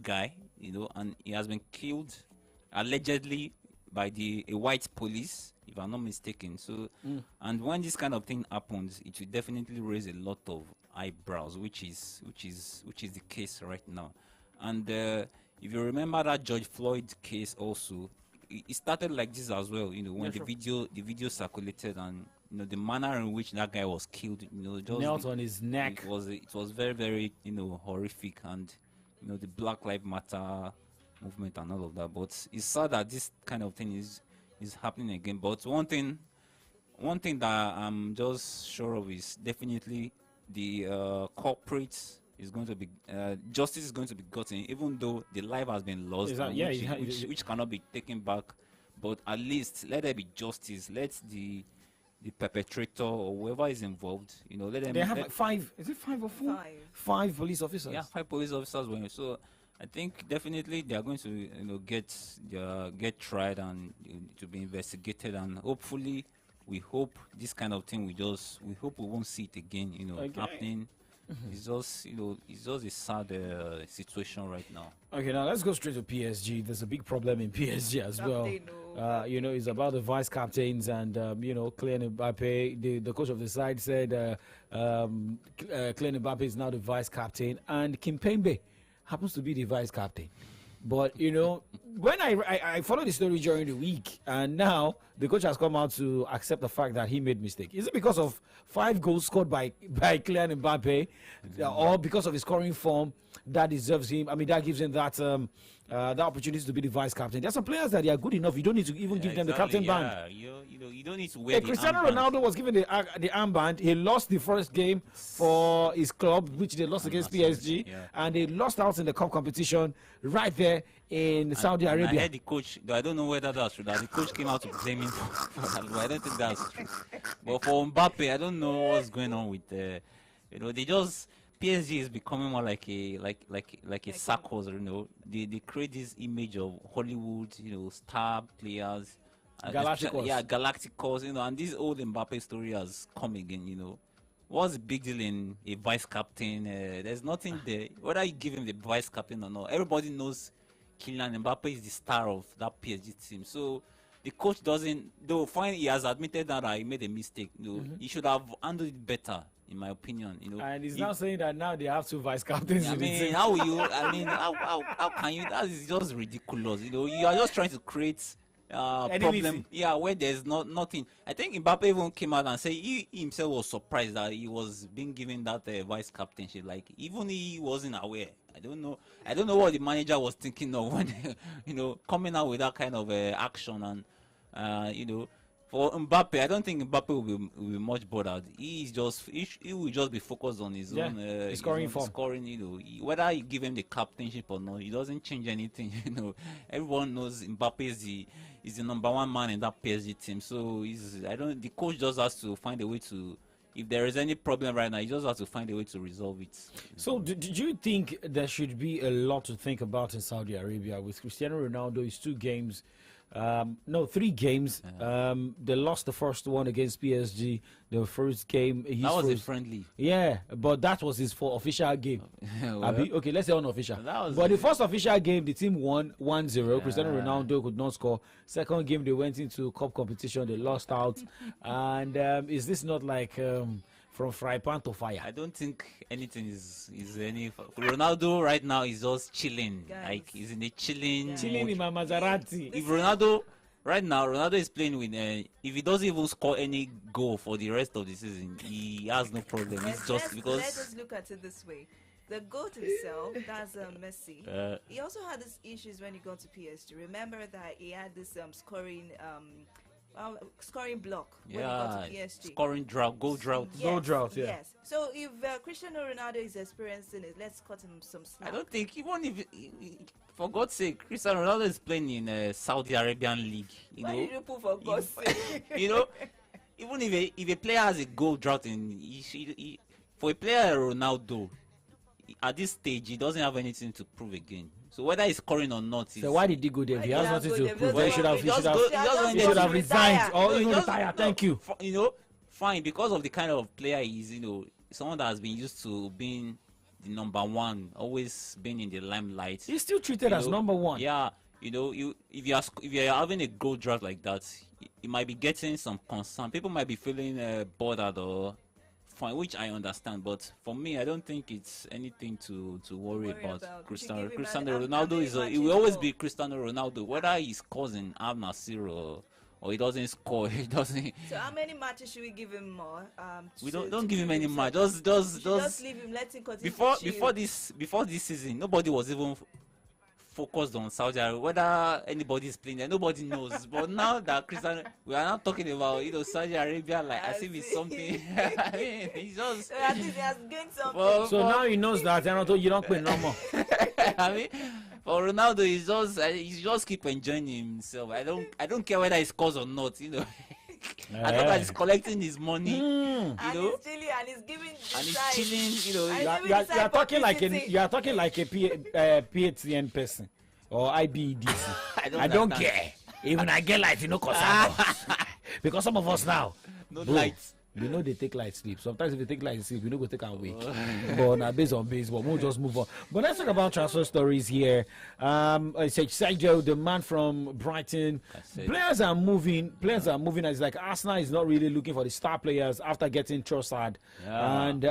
guy, and he has been killed allegedly by a white police, if I'm not mistaken. So, and when this kind of thing happens, it will definitely raise a lot of eyebrows, which is the case right now. And if you remember that George Floyd case, also, it started like this as well. When the video circulated, and the manner in which that guy was killed, just knelt on his neck. It was very, very horrific, and the Black Lives Matter movement and all of that. But it's sad that this kind of thing is happening again. But one thing that I'm just sure of is definitely the culprits is going to be justice is going to be gotten, even though the life has been lost, which cannot be taken back. But at least let there be justice. Let the perpetrator or whoever is involved, let them. They have 5. Is it 5 or 4? 5 police officers. Yeah, 5 police officers were. So I think definitely they are going to get tried and to be investigated, and hopefully we hope this kind of thing we hope we won't see it again. Happening. It's just it's just a sad situation right now. Okay, now let's go straight to PSG. There's a big problem in PSG as well. It's about the vice captains, and Kylian Mbappe. The coach of the side said Kylian Mbappe is now the vice captain, and Kimpembe happens to be the vice captain. But when I followed the story during the week, and now the coach has come out to accept the fact that he made mistake. Is it because of 5 goals scored by Kylian Mbappe, or because of his scoring form that deserves him? I mean, that gives him that opportunity to be the vice captain. There are some players that they are good enough. You don't need to even give them the captain band. You don't need to wear the Cristiano armband. Ronaldo was given the armband. He lost the first game for his club, which they lost against PSG, and they lost out in the cup competition right there in Saudi Arabia. I heard the coach, though I don't know whether that's true, that the coach came out to blame him for that, but I don't think that's true. But for Mbappe, I don't know what's going on with PSG is becoming more like a circus, They create this image of Hollywood, star players. Galacticos. Galacticos, and this old Mbappe story has come again, What's the big deal in a vice captain? There's nothing there. Whether you give him the vice captain or not, everybody knows Kylian Mbappe is the star of that PSG team. So the coach doesn't, though fine, he has admitted that he made a mistake. He should have handled it better, in my opinion. And he's now saying that now they have 2 vice captains. How will you? How can you? That is just ridiculous. You are just trying to create problem. Where there's nothing. I think Mbappe even came out and said he himself was surprised that he was being given that vice captainship. Like, even he wasn't aware. I don't know what the manager was thinking of when coming out with that kind of action. And for Mbappe, I don't think Mbappe will be much bothered. He will just be focused on his own scoring form. Whether you give him the captainship or not, it doesn't change anything. Everyone knows Mbappe is the number 1 man in that PSG team. So the coach just has to find a way to. If there is any problem right now, you just have to find a way to resolve it. So, did you think there should be a lot to think about in Saudi Arabia with Cristiano Ronaldo? His 2 games, 3 games. They lost the first one against PSG. The first game, that was a friendly. Yeah, but that was his official game. Okay, let's say unofficial. But the first official game, the team won 1-0. Cristiano Ronaldo could not score. Second game, they went into cup competition. They lost out. And is this not like from fry pan to fire. I don't think anything is any. Ronaldo right now is just chilling. Guys. Like he's in a chilling. Chilling in my Maserati. If Ronaldo right now, Ronaldo is playing with. If he doesn't even score any goal for the rest of the season, he has no problem. It's just because. Let's just look at it this way. The GOAT himself, that's Messi. He also had these issues when he got to PSG. Remember that he had this scoring block when he got to PSG. Scoring drought, goal drought. Yes, Goal drought, yeah. Yes. So if Cristiano Ronaldo is experiencing it, let's cut him some slack. I don't think even if, for God's sake, Cristiano Ronaldo is playing in Saudi Arabian league. Why did you put for God's sake? Even if a player has a goal drought for a player Ronaldo, at this stage he doesn't have anything to prove again. So whether he's scoring or not, so why did he go there? He has nothing to prove. He should have resigned or even retired. Thank you. Fine, because of the kind of player he is. Someone that has been used to being the number one, always being in the limelight. He's still treated as number one. Yeah, if you're having a goal drought like that, you might be getting some concern. People might be feeling bothered or. Fine, which I understand, but for me, I don't think it's anything to worry about. Cristiano Ronaldo he will always be Cristiano Ronaldo, whether he scores in Al Nassr or he doesn't score. He doesn't. So how many matches should we give him more? We don't give him any match. Just leave him. Let him continue. Before this season, nobody was even focused on Saudi Arabia, whether anybody is playing there, nobody knows. But now that we are not talking about Saudi Arabia like as if it's something. I mean, it's just. So at least he has gained something. So now he knows that you don't play no more. I mean, for Ronaldo, he just keep enjoying himself. I don't care whether he scores or not. As long as he's collecting his money, and he's chilling and he's giving and he's chilling, you are talking like a PHCN person or IBEDC. I don't care. Even I get light, concern us. Because some of us now, lights. They take light sleep. Sometimes if they take light sleep, go take away. But now based on baseball, we'll just move on. But let's talk about transfer stories here. Sergio, the man from Brighton. Players are moving. It's like Arsenal is not really looking for the star players after getting Trossard. Yeah. And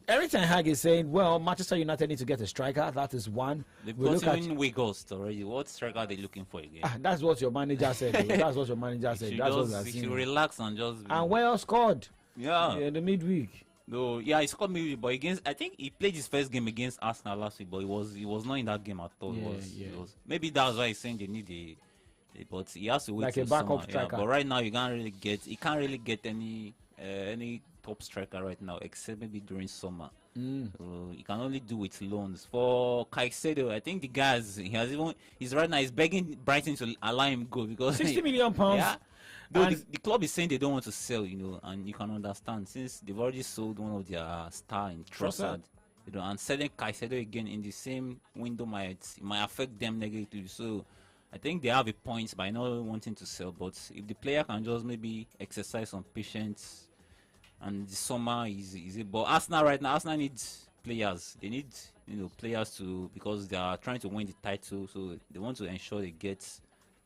Eric Ten Hag is saying, Manchester United need to get a striker. That is one. They've got in Weghorst already. What striker are they looking for again? That's what your manager said. That's what your manager said. That's what you should relax and just. And well scored. Yeah. The midweek. No, he scored midweek, but I think he played his first game against Arsenal last week, but he was not in that game at all. It was maybe that's why he's saying they need but he has to wait like a backup striker. Yeah, but right now he can't really get any top striker right now, except maybe during summer. So he can only do with loans. For Caicedo, I think the guys he's right now he's begging Brighton to allow him go because £60 million. Yeah. Though the club is saying they don't want to sell, and you can understand since they've already sold one of their star in Trossard. And selling Caicedo again in the same window might affect them negatively. So I think they have a point by not wanting to sell, but if the player can just maybe exercise some patience. And the summer is it. But Arsenal right now, Arsenal needs players. They need players because they are trying to win the title, so they want to ensure they get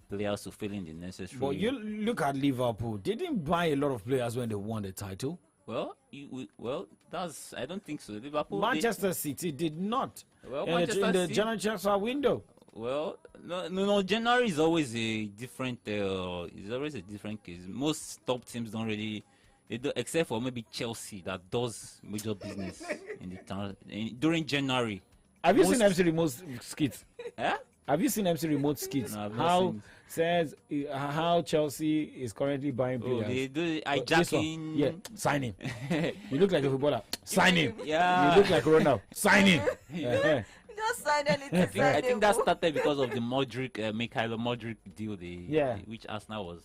players to fill in the necessary. But you look at Liverpool. They didn't buy a lot of players when they won the title. Well, I don't think so. Liverpool. Manchester City did not. Well, in the January transfer window. Well, no. January is always a different. It's always a different case. Most top teams don't really. They do, except for maybe Chelsea that does major business during January. Have you seen MC Remote skits? Yeah? Have you seen MC Remote skits? No, how Chelsea is currently buying players. They do hijacking. Yeah, sign him. You look like a footballer. Sign him. Yeah. You look like Ronaldo. Sign him. Just sign anything. I think that started because of the Mikhailo Modric deal. Which Arsenal was.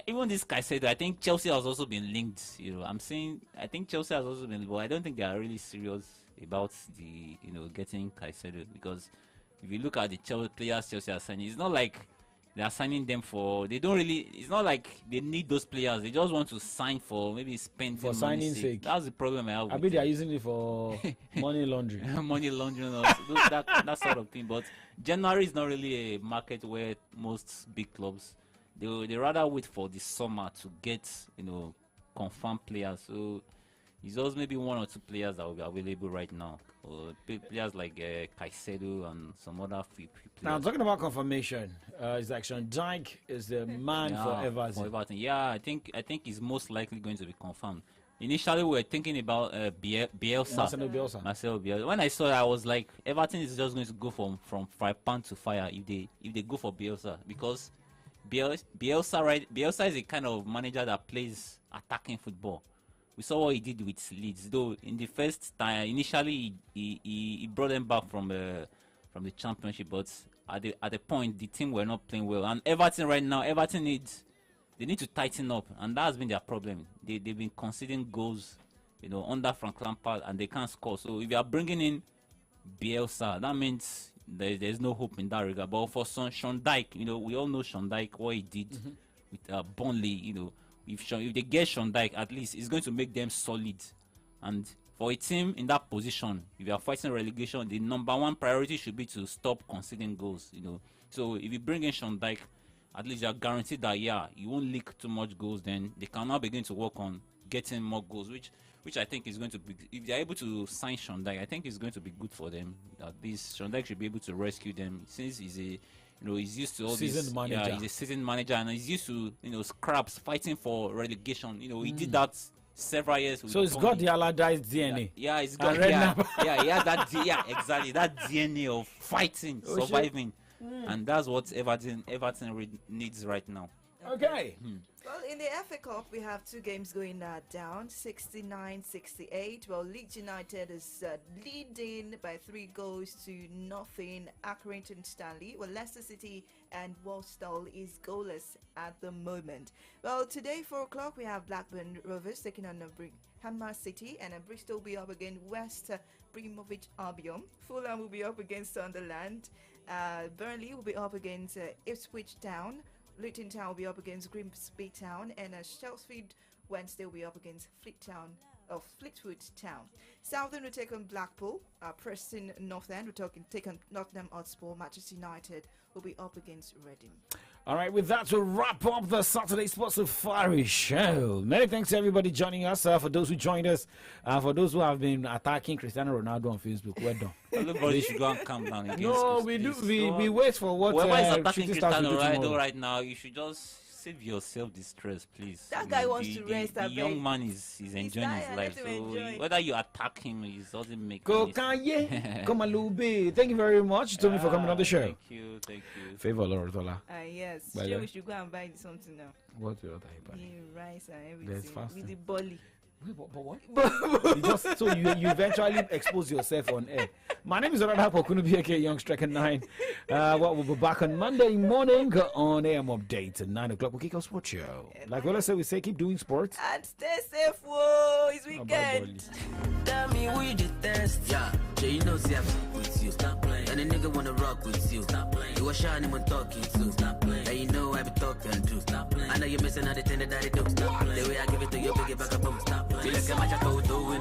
Even this Caicedo, I think Chelsea has also been linked. I think Chelsea has also been, but I don't think they are really serious about the getting Caicedo, because if you look at the players Chelsea are signing, it's not like they are signing them for. They don't really. It's not like they need those players. They just want to sign for maybe spend for signing sake. That's the problem I have. I bet they are using it for money laundering. Money laundering, that sort of thing. But January is not really a market where most big clubs. They rather wait for the summer to get confirmed players. So It's just maybe 1 or 2 players that will be available right now. Players like Caicedo and some other players. Now, talking about confirmation, is like Sean Dyche is the man for Everton. Yeah, I think he's most likely going to be confirmed. Initially, we were thinking about Bielsa. Marcelo Bielsa. When I saw that, I was like, Everton is just going to go from fry pan to fire if they go for Bielsa, because Bielsa is a kind of manager that plays attacking football. We saw what he did with Leeds, though in the first time initially he brought them back from the championship, but at the point the team were not playing well. And Everton right now, they need to tighten up, and that has been their problem. They've been conceding goals, under Frank Lampard, and they can't score. So if you are bringing in Bielsa, that means there's no hope in that regard. But for Sean Dyche, we all know Sean Dyche, what he did with Burnley. If they get Sean Dyche, at least it's going to make them solid. And for a team in that position, if you are fighting relegation, the number one priority should be to stop conceding goals. So if you bring in Sean Dyche, at least you are guaranteed that you won't leak too much goals. Then they can now begin to work on getting more goals, which I think is going to be, if they are able to sign Sean Dyche, I think it's going to be good for them. That this Sean Dyche should be able to rescue them, since he's he's used to all seasoned manager. Yeah, he's a seasoned manager, and he's used to scraps, fighting for relegation. He did that several years. So it's got the Allardyce DNA. Yeah, it's got he has that. Yeah, exactly, that DNA of fighting, surviving. And that's what Everton needs right now. Okay. Well, in the FA Cup, we have 2 games going down, 69-68. Well, Leeds United is leading by 3 goals to nothing. Accrington Stanley. Well, Leicester City and Walsall is goalless at the moment. Well, today, 4 o'clock, we have Blackburn Rovers taking on Hammer City, and Bristol will be up against West Bromwich Albion. Fulham will be up against Sunderland. Burnley will be up against Ipswich Town. Luton Town will be up against Grimsby Town, and Sheffield Wednesday will be up against Fleetwood Town. Southend will take on Blackpool. Preston North End will take on Nottingham Hotspur. Manchester United will be up against Reading. All right, with that, we'll wrap up the Saturday Sports Safari show. Many thanks to everybody joining us. For those who joined us, for those who have been attacking Cristiano Ronaldo on Facebook, well done. Everybody should go and calm down against we wait for what whoever is attacking Cristiano Ronaldo right now, you should just save yourself distress, please. That guy wants to rest. The young man is enjoying his life, so whether you attack him, it doesn't make Thank you very much, Tommy, for coming on the show. Thank you. Favor Lorotola. Yes. Sure, we should go and buy something now. What will I buy? Rice and everything. With the bully. Wait, but what? So you eventually expose yourself on air. My name is Oradha Pokunubi, aka Young Striker 9. We'll be back on Monday morning on AM Update at 9 o'clock. We'll kick off sports show. Like what I say, we say keep doing sports. And stay safe, whoa. It's weekend. Tell me who you detest. Yeah, you know, see, I'm with you. Stop playing. And a nigga wanna rock with you. Stop playing. You a shining when talking to. Stop playing. And you know I be talking to. Stop playing. I know you're missing out the thing that I do. Stop playing. The way I give it to you, pick it back up. Stop playing. Feel like I'm a